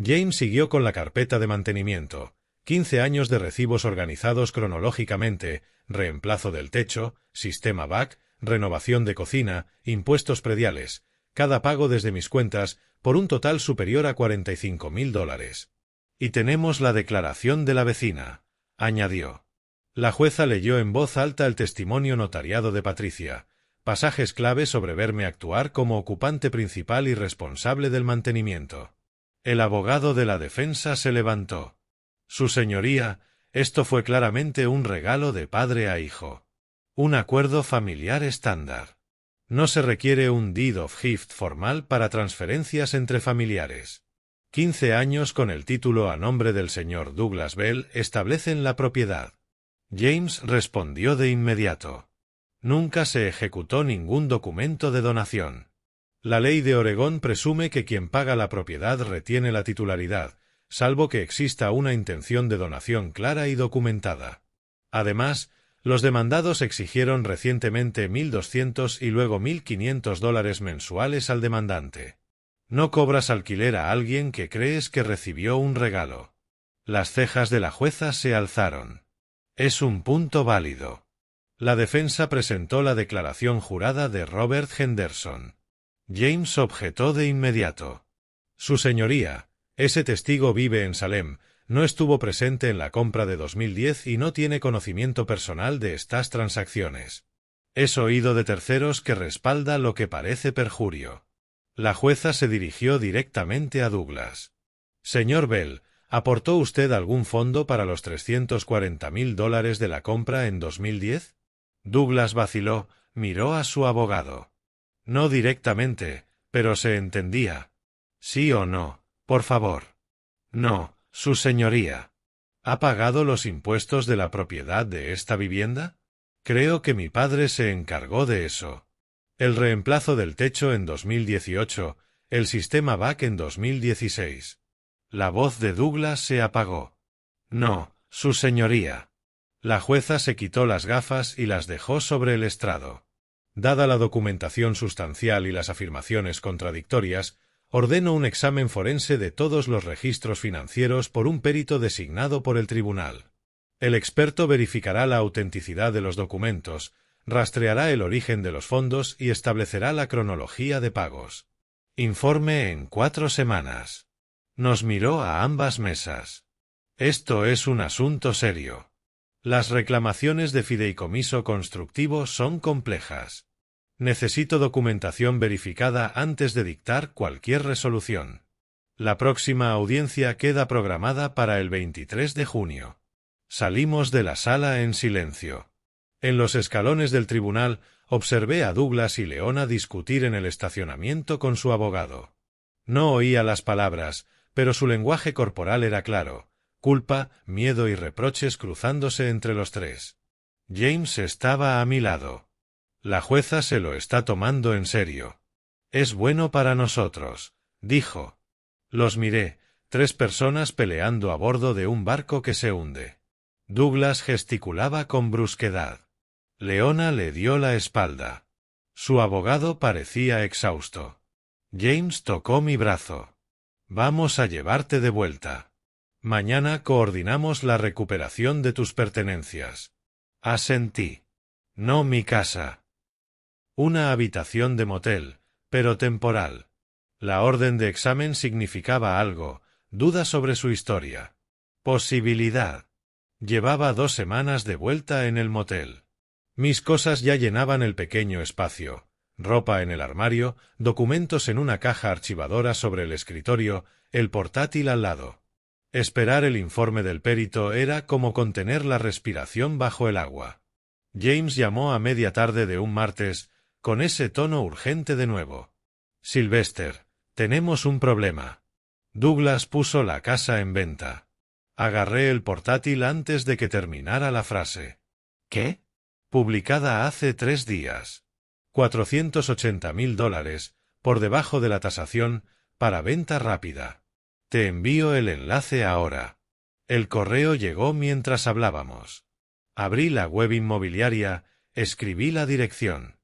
James siguió con la carpeta de mantenimiento. 15 años de recibos organizados cronológicamente, reemplazo del techo, sistema BAC, renovación de cocina, impuestos prediales, cada pago desde mis cuentas, por un total superior a $45,000. Y tenemos la declaración de la vecina, añadió. La jueza leyó en voz alta el testimonio notariado de Patricia, pasajes clave sobre verme actuar como ocupante principal y responsable del mantenimiento. El abogado de la defensa se levantó. Su señoría, esto fue claramente un regalo de padre a hijo. Un acuerdo familiar estándar. No se requiere un deed of gift formal para transferencias entre familiares. 15 años con el título a nombre del señor Douglas Bell establecen la propiedad. James respondió de inmediato. Nunca se ejecutó ningún documento de donación. La ley de Oregón presume que quien paga la propiedad retiene la titularidad, salvo que exista una intención de donación clara y documentada. Además, los demandados exigieron recientemente $1,200 y luego $1,500 mensuales al demandante. No cobras alquiler a alguien que crees que recibió un regalo. Las cejas de la jueza se alzaron. Es un punto válido. La defensa presentó la declaración jurada de Robert Henderson. James objetó de inmediato. Su señoría, ese testigo vive en Salem, no estuvo presente en la compra de 2010 y no tiene conocimiento personal de estas transacciones. Es oído de terceros que respalda lo que parece perjurio. La jueza se dirigió directamente a Douglas. Señor Bell, ¿aportó usted algún fondo para los $340,000 de la compra en 2010? Douglas vaciló, miró a su abogado. No directamente, pero se entendía. ¿Sí o no, por favor? No, su señoría. ¿Ha pagado los impuestos de la propiedad de esta vivienda? Creo que mi padre se encargó de eso. El reemplazo del techo en 2018, el sistema BAC en 2016. La voz de Douglas se apagó. No, su señoría. La jueza se quitó las gafas y las dejó sobre el estrado. Dada la documentación sustancial y las afirmaciones contradictorias, ordeno un examen forense de todos los registros financieros por un perito designado por el tribunal. El experto verificará la autenticidad de los documentos, rastreará el origen de los fondos y establecerá la cronología de pagos. Informe en 4 semanas. Nos miró a ambas mesas. Esto es un asunto serio. Las reclamaciones de fideicomiso constructivo son complejas. Necesito documentación verificada antes de dictar cualquier resolución. La próxima audiencia queda programada para el 23 de junio. Salimos de la sala en silencio. En los escalones del tribunal observé a Douglas y Leona discutir en el estacionamiento con su abogado. No oía las palabras, pero su lenguaje corporal era claro. Culpa, miedo y reproches cruzándose entre los tres. James estaba a mi lado. La jueza se lo está tomando en serio. Es bueno para nosotros, dijo. Los miré, 3 personas peleando a bordo de un barco que se hunde. Douglas gesticulaba con brusquedad. Leona le dio la espalda. Su abogado parecía exhausto. James tocó mi brazo. Vamos a llevarte de vuelta. Mañana coordinamos la recuperación de tus pertenencias. Asentí. No mi casa. Una habitación de motel, pero temporal. La orden de examen significaba algo, duda sobre su historia. Posibilidad. Llevaba 2 semanas de vuelta en el motel. Mis cosas ya llenaban el pequeño espacio. Ropa en el armario, documentos en una caja archivadora sobre el escritorio, el portátil al lado. Esperar el informe del perito era como contener la respiración bajo el agua. James llamó a media tarde de un martes, con ese tono urgente de nuevo. Sylvester, tenemos un problema. Douglas puso la casa en venta. Agarré el portátil antes de que terminara la frase. ¿Qué? Publicada hace 3 días. $480,000, por debajo de la tasación, para venta rápida. Te envío el enlace ahora. El correo llegó mientras hablábamos. Abrí la web inmobiliaria, escribí la dirección.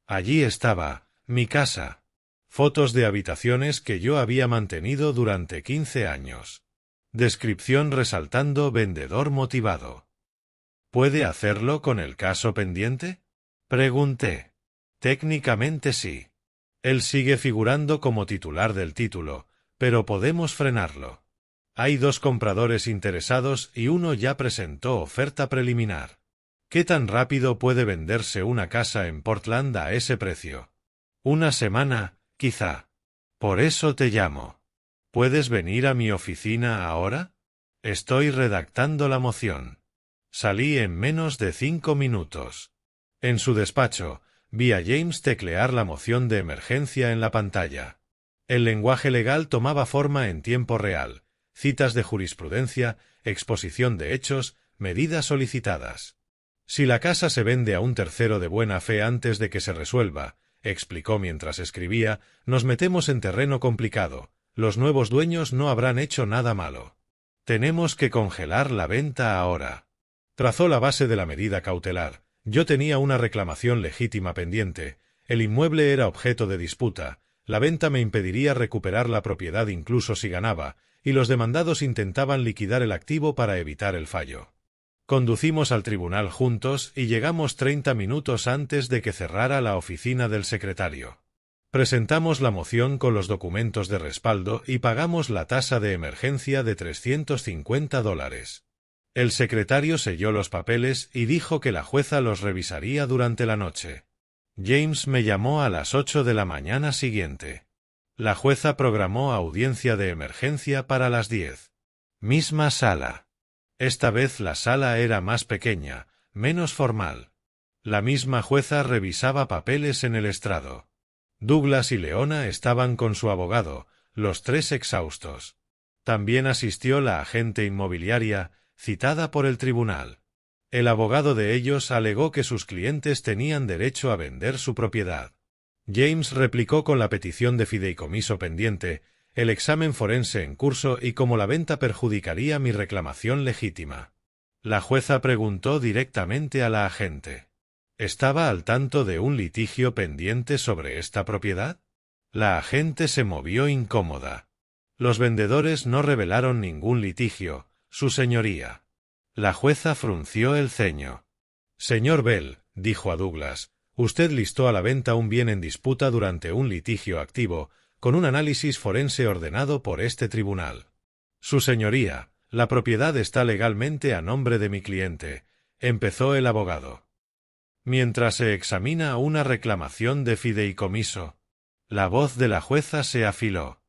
Allí estaba, mi casa. Fotos de habitaciones que yo había mantenido durante 15 años. Descripción resaltando vendedor motivado. ¿Puede hacerlo con el caso pendiente? Pregunté. Técnicamente sí. Él sigue figurando como titular del título, pero podemos frenarlo. Hay 2 compradores interesados y uno ya presentó oferta preliminar. ¿Qué tan rápido puede venderse una casa en Portland a ese precio? 1 semana, quizá. Por eso te llamo. ¿Puedes venir a mi oficina ahora? Estoy redactando la moción. Salí en menos de 5 minutos. En su despacho, vi a James teclear la moción de emergencia en la pantalla. El lenguaje legal tomaba forma en tiempo real, citas de jurisprudencia, exposición de hechos, medidas solicitadas. Si la casa se vende a un tercero de buena fe antes de que se resuelva, explicó mientras escribía, nos metemos en terreno complicado. Los nuevos dueños no habrán hecho nada malo. Tenemos que congelar la venta ahora. Trazó la base de la medida cautelar. Yo tenía una reclamación legítima pendiente. El inmueble era objeto de disputa. La venta me impediría recuperar la propiedad incluso si ganaba, y los demandados intentaban liquidar el activo para evitar el fallo. Conducimos al tribunal juntos y llegamos 30 minutos antes de que cerrara la oficina del secretario. Presentamos la moción con los documentos de respaldo y pagamos la tasa de emergencia de $350. El secretario selló los papeles y dijo que la jueza los revisaría durante la noche. James me llamó a las 8 de la mañana siguiente. La jueza programó audiencia de emergencia para las 10. Misma sala. Esta vez la sala era más pequeña, menos formal. La misma jueza revisaba papeles en el estrado. Douglas y Leona estaban con su abogado, los 3 exhaustos. También asistió la agente inmobiliaria, citada por el tribunal. El abogado de ellos alegó que sus clientes tenían derecho a vender su propiedad. James replicó con la petición de fideicomiso pendiente, el examen forense en curso y cómo la venta perjudicaría mi reclamación legítima. La jueza preguntó directamente a la agente. ¿Estaba al tanto de un litigio pendiente sobre esta propiedad? La agente se movió incómoda. Los vendedores no revelaron ningún litigio, su señoría. La jueza frunció el ceño. Señor Bell, dijo a Douglas, usted listó a la venta un bien en disputa durante un litigio activo, con un análisis forense ordenado por este tribunal. Su señoría, la propiedad está legalmente a nombre de mi cliente, empezó el abogado. Mientras se examina una reclamación de fideicomiso. La voz de la jueza se afiló.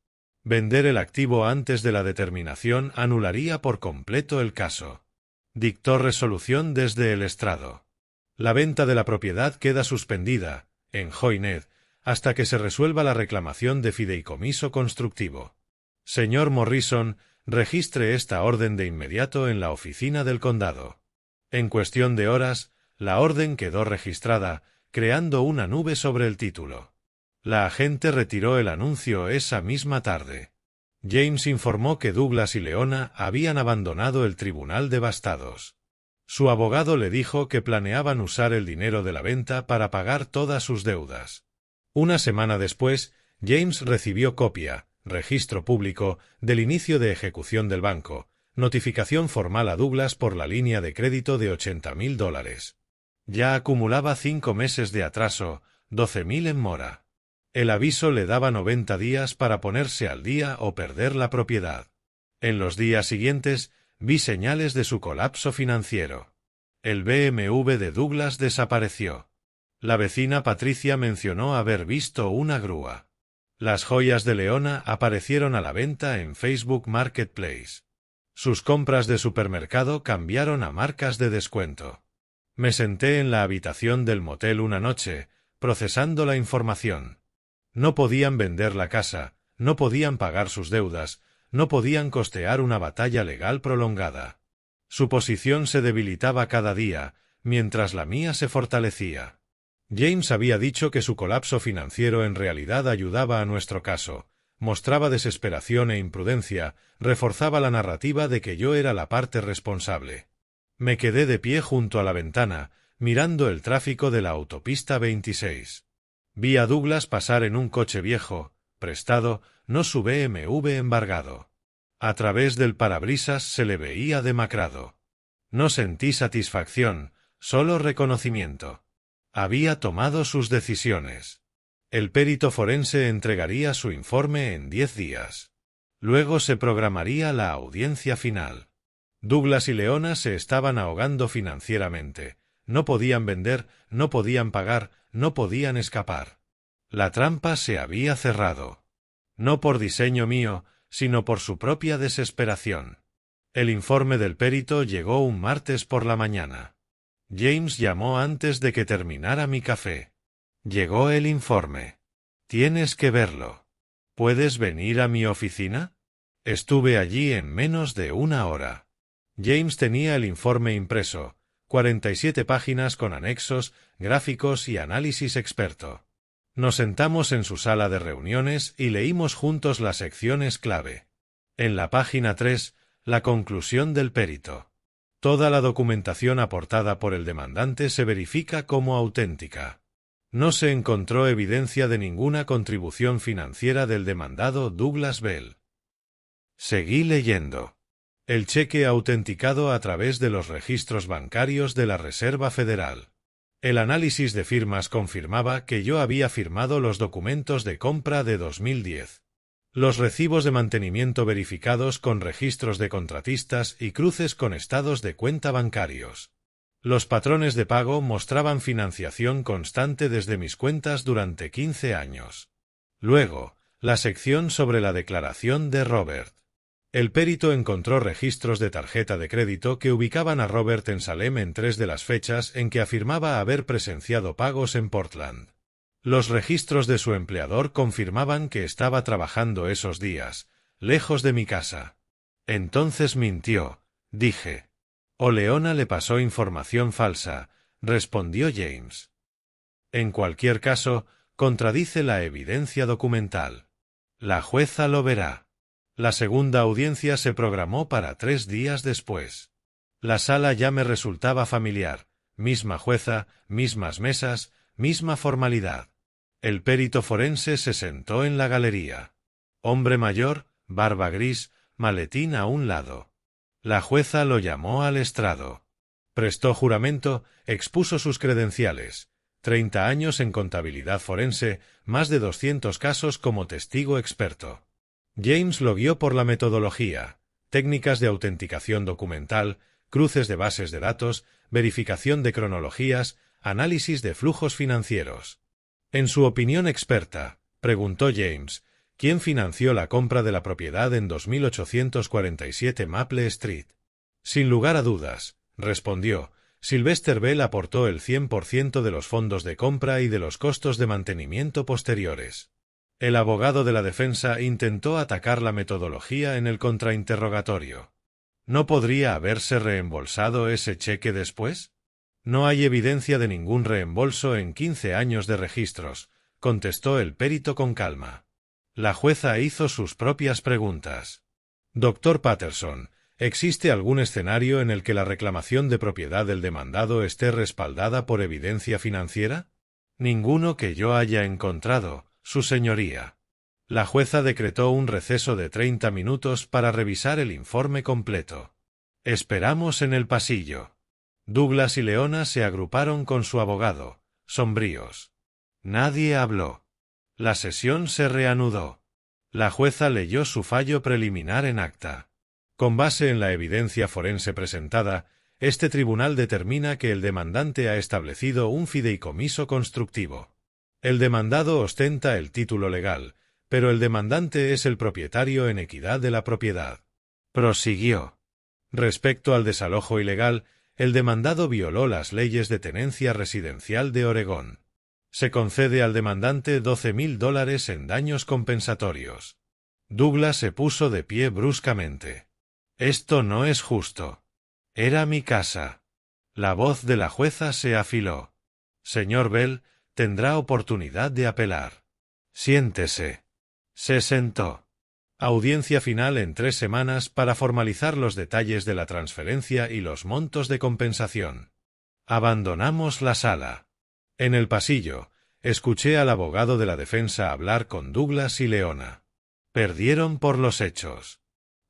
Vender el activo antes de la determinación anularía por completo el caso. Dictó resolución desde el estrado. La venta de la propiedad queda suspendida, en Hoynet, hasta que se resuelva la reclamación de fideicomiso constructivo. Señor Morrison, registre esta orden de inmediato en la oficina del condado. En cuestión de horas, la orden quedó registrada, creando una nube sobre el título. La agente retiró el anuncio esa misma tarde. James informó que Douglas y Leona habían abandonado el tribunal devastados. Su abogado le dijo que planeaban usar el dinero de la venta para pagar todas sus deudas. Una semana después, James recibió copia, registro público, del inicio de ejecución del banco, notificación formal a Douglas por la línea de crédito de $80,000. Ya acumulaba 5 meses de atraso, 12,000 en mora. El aviso le daba 90 días para ponerse al día o perder la propiedad. En los días siguientes, vi señales de su colapso financiero. El BMW de Douglas desapareció. La vecina Patricia mencionó haber visto una grúa. Las joyas de Leona aparecieron a la venta en Facebook Marketplace. Sus compras de supermercado cambiaron a marcas de descuento. Me senté en la habitación del motel una noche, procesando la información. No podían vender la casa, no podían pagar sus deudas, no podían costear una batalla legal prolongada. Su posición se debilitaba cada día, mientras la mía se fortalecía. James había dicho que su colapso financiero en realidad ayudaba a nuestro caso, mostraba desesperación e imprudencia, reforzaba la narrativa de que yo era la parte responsable. Me quedé de pie junto a la ventana, mirando el tráfico de la autopista 26. Vi a Douglas pasar en un coche viejo, prestado, no su BMW embargado. A través del parabrisas se le veía demacrado. No sentí satisfacción, solo reconocimiento. Había tomado sus decisiones. El perito forense entregaría su informe en 10 días. Luego se programaría la audiencia final. Douglas y Leona se estaban ahogando financieramente. No podían vender, no podían pagar, no podían escapar. La trampa se había cerrado. No por diseño mío, sino por su propia desesperación. El informe del perito llegó un martes por la mañana. James llamó antes de que terminara mi café. Llegó el informe. Tienes que verlo. ¿Puedes venir a mi oficina? Estuve allí en menos de una hora. James tenía el informe impreso, 47 páginas con anexos, gráficos y análisis experto. Nos sentamos en su sala de reuniones y leímos juntos las secciones clave. En la página 3, la conclusión del perito. Toda la documentación aportada por el demandante se verifica como auténtica. No se encontró evidencia de ninguna contribución financiera del demandado Douglas Bell. Seguí leyendo. El cheque autenticado a través de los registros bancarios de la Reserva Federal. El análisis de firmas confirmaba que yo había firmado los documentos de compra de 2010. Los recibos de mantenimiento verificados con registros de contratistas y cruces con estados de cuenta bancarios. Los patrones de pago mostraban financiación constante desde mis cuentas durante 15 años. Luego, la sección sobre la declaración de Robert. El perito encontró registros de tarjeta de crédito que ubicaban a Robert en Salem en 3 de las fechas en que afirmaba haber presenciado pagos en Portland. Los registros de su empleador confirmaban que estaba trabajando esos días, lejos de mi casa. Entonces mintió, dije. O Leona le pasó información falsa, respondió James. En cualquier caso, contradice la evidencia documental. La jueza lo verá. La segunda audiencia se programó para 3 días después. La sala ya me resultaba familiar, misma jueza, mismas mesas, misma formalidad. El perito forense se sentó en la galería. Hombre mayor, barba gris, maletín a un lado. La jueza lo llamó al estrado. Prestó juramento, expuso sus credenciales. 30 años en contabilidad forense, más de 200 casos como testigo experto. James lo guió por la metodología, técnicas de autenticación documental, cruces de bases de datos, verificación de cronologías, análisis de flujos financieros. En su opinión experta, preguntó James, ¿quién financió la compra de la propiedad en 2847 Maple Street? Sin lugar a dudas, respondió, Sylvester Bell aportó el 100% de los fondos de compra y de los costos de mantenimiento posteriores. El abogado de la defensa intentó atacar la metodología en el contrainterrogatorio. ¿No podría haberse reembolsado ese cheque después? No hay evidencia de ningún reembolso en 15 años de registros, contestó el perito con calma. La jueza hizo sus propias preguntas. Dr. Patterson, ¿existe algún escenario en el que la reclamación de propiedad del demandado esté respaldada por evidencia financiera? Ninguno que yo haya encontrado, Su Señoría. La jueza decretó un receso de 30 minutos para revisar el informe completo. Esperamos en el pasillo. Douglas y Leona se agruparon con su abogado, sombríos. Nadie habló. La sesión se reanudó. La jueza leyó su fallo preliminar en acta. Con base en la evidencia forense presentada, este tribunal determina que el demandante ha establecido un fideicomiso constructivo. El demandado ostenta el título legal, pero el demandante es el propietario en equidad de la propiedad. Prosiguió. Respecto al desalojo ilegal, el demandado violó las leyes de tenencia residencial de Oregón. Se concede al demandante $12,000 en daños compensatorios. Douglas se puso de pie bruscamente. Esto no es justo. Era mi casa. La voz de la jueza se afiló. Señor Bell, tendrá oportunidad de apelar. Siéntese. Se sentó. Audiencia final en 3 semanas para formalizar los detalles de la transferencia y los montos de compensación. Abandonamos la sala. En el pasillo, escuché al abogado de la defensa hablar con Douglas y Leona. Perdieron por los hechos.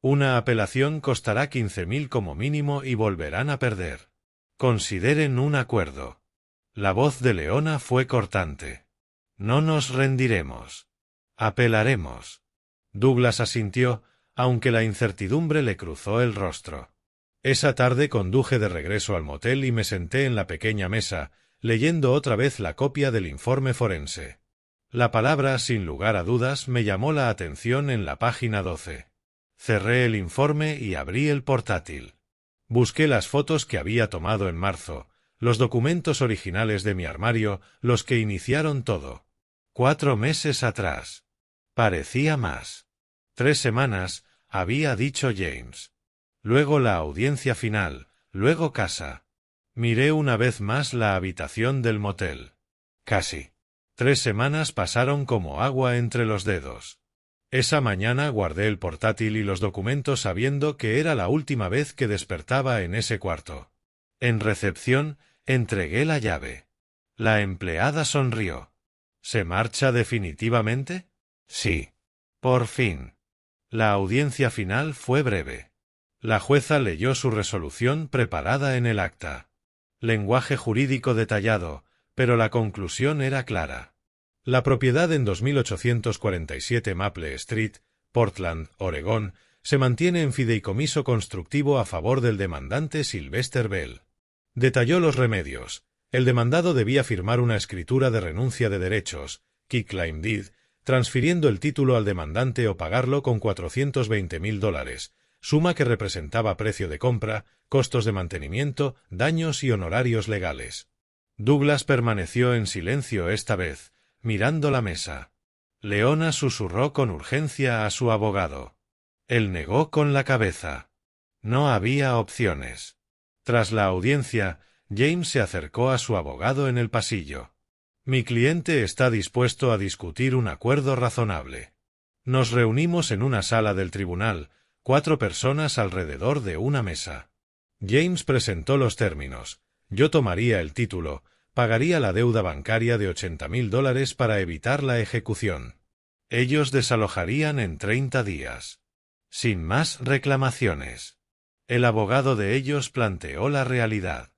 Una apelación costará 15,000 como mínimo y volverán a perder. Consideren un acuerdo. La voz de Leona fue cortante. No nos rendiremos. Apelaremos. Douglas asintió, aunque la incertidumbre le cruzó el rostro. Esa tarde conduje de regreso al motel y me senté en la pequeña mesa, leyendo otra vez la copia del informe forense. La palabra, sin lugar a dudas, me llamó la atención en la página 12. Cerré el informe y abrí el portátil. Busqué las fotos que había tomado en marzo, los documentos originales de mi armario, los que iniciaron todo. 4 meses atrás. Parecía más. 3 semanas, había dicho James. Luego la audiencia final, luego casa. Miré una vez más la habitación del motel. Casi. 3 semanas pasaron como agua entre los dedos. Esa mañana guardé el portátil y los documentos sabiendo que era la última vez que despertaba en ese cuarto. En recepción, entregué la llave. La empleada sonrió. ¿Se marcha definitivamente? Sí. Por fin. La audiencia final fue breve. La jueza leyó su resolución preparada en el acta. Lenguaje jurídico detallado, pero la conclusión era clara. La propiedad en 2847 Maple Street, Portland, Oregón, se mantiene en fideicomiso constructivo a favor del demandante Sylvester Bell. Detalló los remedios. El demandado debía firmar una escritura de renuncia de derechos, quitclaim deed, transfiriendo el título al demandante o pagarlo con $420,000, suma que representaba precio de compra, costos de mantenimiento, daños y honorarios legales. Douglas permaneció en silencio esta vez, mirando la mesa. Leona susurró con urgencia a su abogado. Él negó con la cabeza. No había opciones. Tras la audiencia, James se acercó a su abogado en el pasillo. Mi cliente está dispuesto a discutir un acuerdo razonable. Nos reunimos en una sala del tribunal, 4 personas alrededor de una mesa. James presentó los términos. Yo tomaría el título, pagaría la deuda bancaria de $80,000 para evitar la ejecución. Ellos desalojarían en 30 días. Sin más reclamaciones. El abogado de ellos planteó la realidad.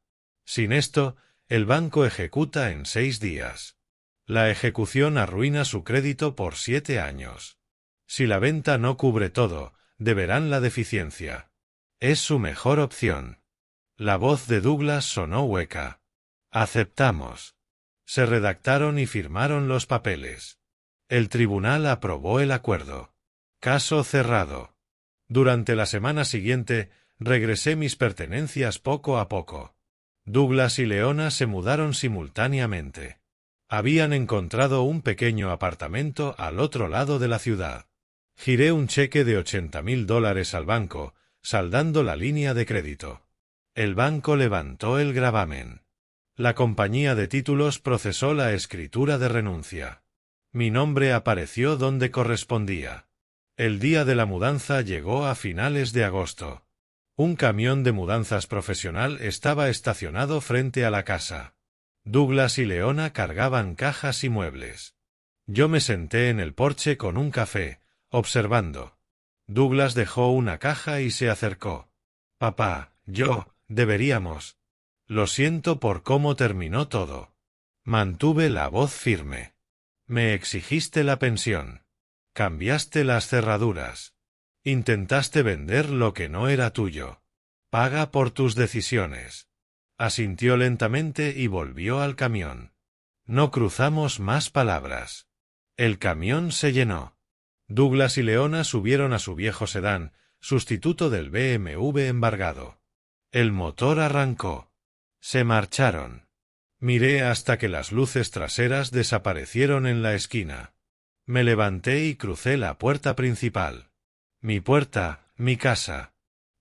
Sin esto, el banco ejecuta en 6 días. La ejecución arruina su crédito por 7 años. Si la venta no cubre todo, deberán la deficiencia. Es su mejor opción. La voz de Douglas sonó hueca. Aceptamos. Se redactaron y firmaron los papeles. El tribunal aprobó el acuerdo. Caso cerrado. Durante la semana siguiente, regresé mis pertenencias poco a poco. Douglas y Leona se mudaron simultáneamente. Habían encontrado un pequeño apartamento al otro lado de la ciudad. Giré un cheque de $80,000 al banco, saldando la línea de crédito. El banco levantó el gravamen. La compañía de títulos procesó la escritura de renuncia. Mi nombre apareció donde correspondía. El día de la mudanza llegó a finales de agosto. Un camión de mudanzas profesional estaba estacionado frente a la casa. Douglas y Leona cargaban cajas y muebles. Yo me senté en el porche con un café, observando. Douglas dejó una caja y se acercó. Papá, deberíamos. Lo siento por cómo terminó todo. Mantuve la voz firme. Me exigiste la pensión. Cambiaste las cerraduras. Intentaste vender lo que no era tuyo. Paga por tus decisiones. Asintió lentamente y volvió al camión. No cruzamos más palabras. El camión se llenó. Douglas y Leona subieron a su viejo sedán, sustituto del BMW embargado. El motor arrancó. Se marcharon. Miré hasta que las luces traseras desaparecieron en la esquina. Me levanté y crucé la puerta principal. Mi puerta, mi casa.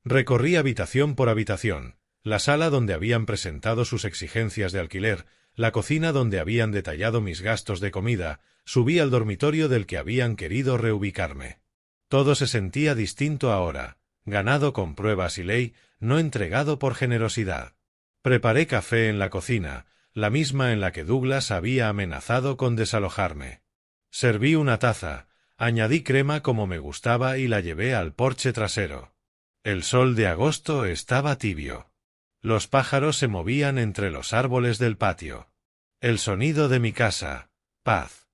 Recorrí habitación por habitación, la sala donde habían presentado sus exigencias de alquiler, la cocina donde habían detallado mis gastos de comida, subí al dormitorio del que habían querido reubicarme. Todo se sentía distinto ahora, ganado con pruebas y ley, no entregado por generosidad. Preparé café en la cocina, la misma en la que Douglas había amenazado con desalojarme. Serví una taza, añadí crema como me gustaba y la llevé al porche trasero. El sol de agosto estaba tibio. Los pájaros se movían entre los árboles del patio. El sonido de mi casa, paz.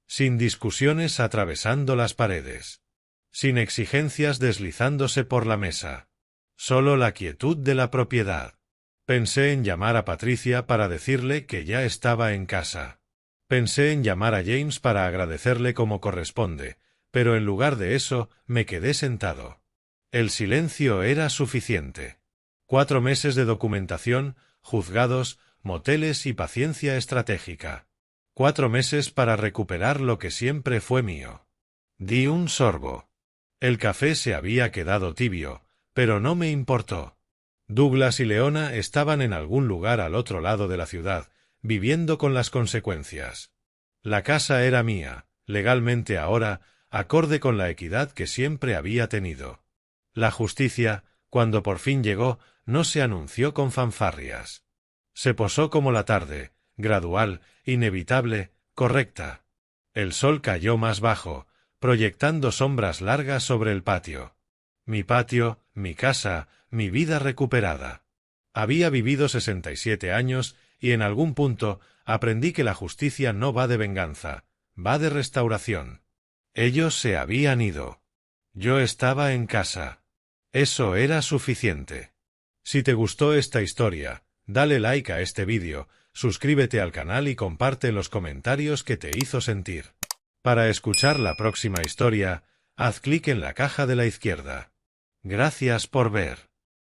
Sin discusiones atravesando las paredes. Sin exigencias deslizándose por la mesa. Solo la quietud de la propiedad. Pensé en llamar a Patricia para decirle que ya estaba en casa. Pensé en llamar a James para agradecerle como corresponde, pero en lugar de eso me quedé sentado. El silencio era suficiente. 4 meses de documentación, juzgados, moteles y paciencia estratégica. 4 meses para recuperar lo que siempre fue mío. Di un sorbo. El café se había quedado tibio, pero no me importó. Douglas y Leona estaban en algún lugar al otro lado de la ciudad, viviendo con las consecuencias. La casa era mía, legalmente ahora, acorde con la equidad que siempre había tenido. La justicia, cuando por fin llegó, no se anunció con fanfarrias. Se posó como la tarde, gradual, inevitable, correcta. El sol cayó más bajo, proyectando sombras largas sobre el patio. Mi patio, mi casa, mi vida recuperada. Había vivido 67 años y en algún punto aprendí que la justicia no va de venganza, va de restauración. Ellos se habían ido. Yo estaba en casa. Eso era suficiente. Si te gustó esta historia, dale like a este vídeo, suscríbete al canal y comparte en los comentarios qué te hizo sentir. Para escuchar la próxima historia, haz clic en la caja de la izquierda. Gracias por ver.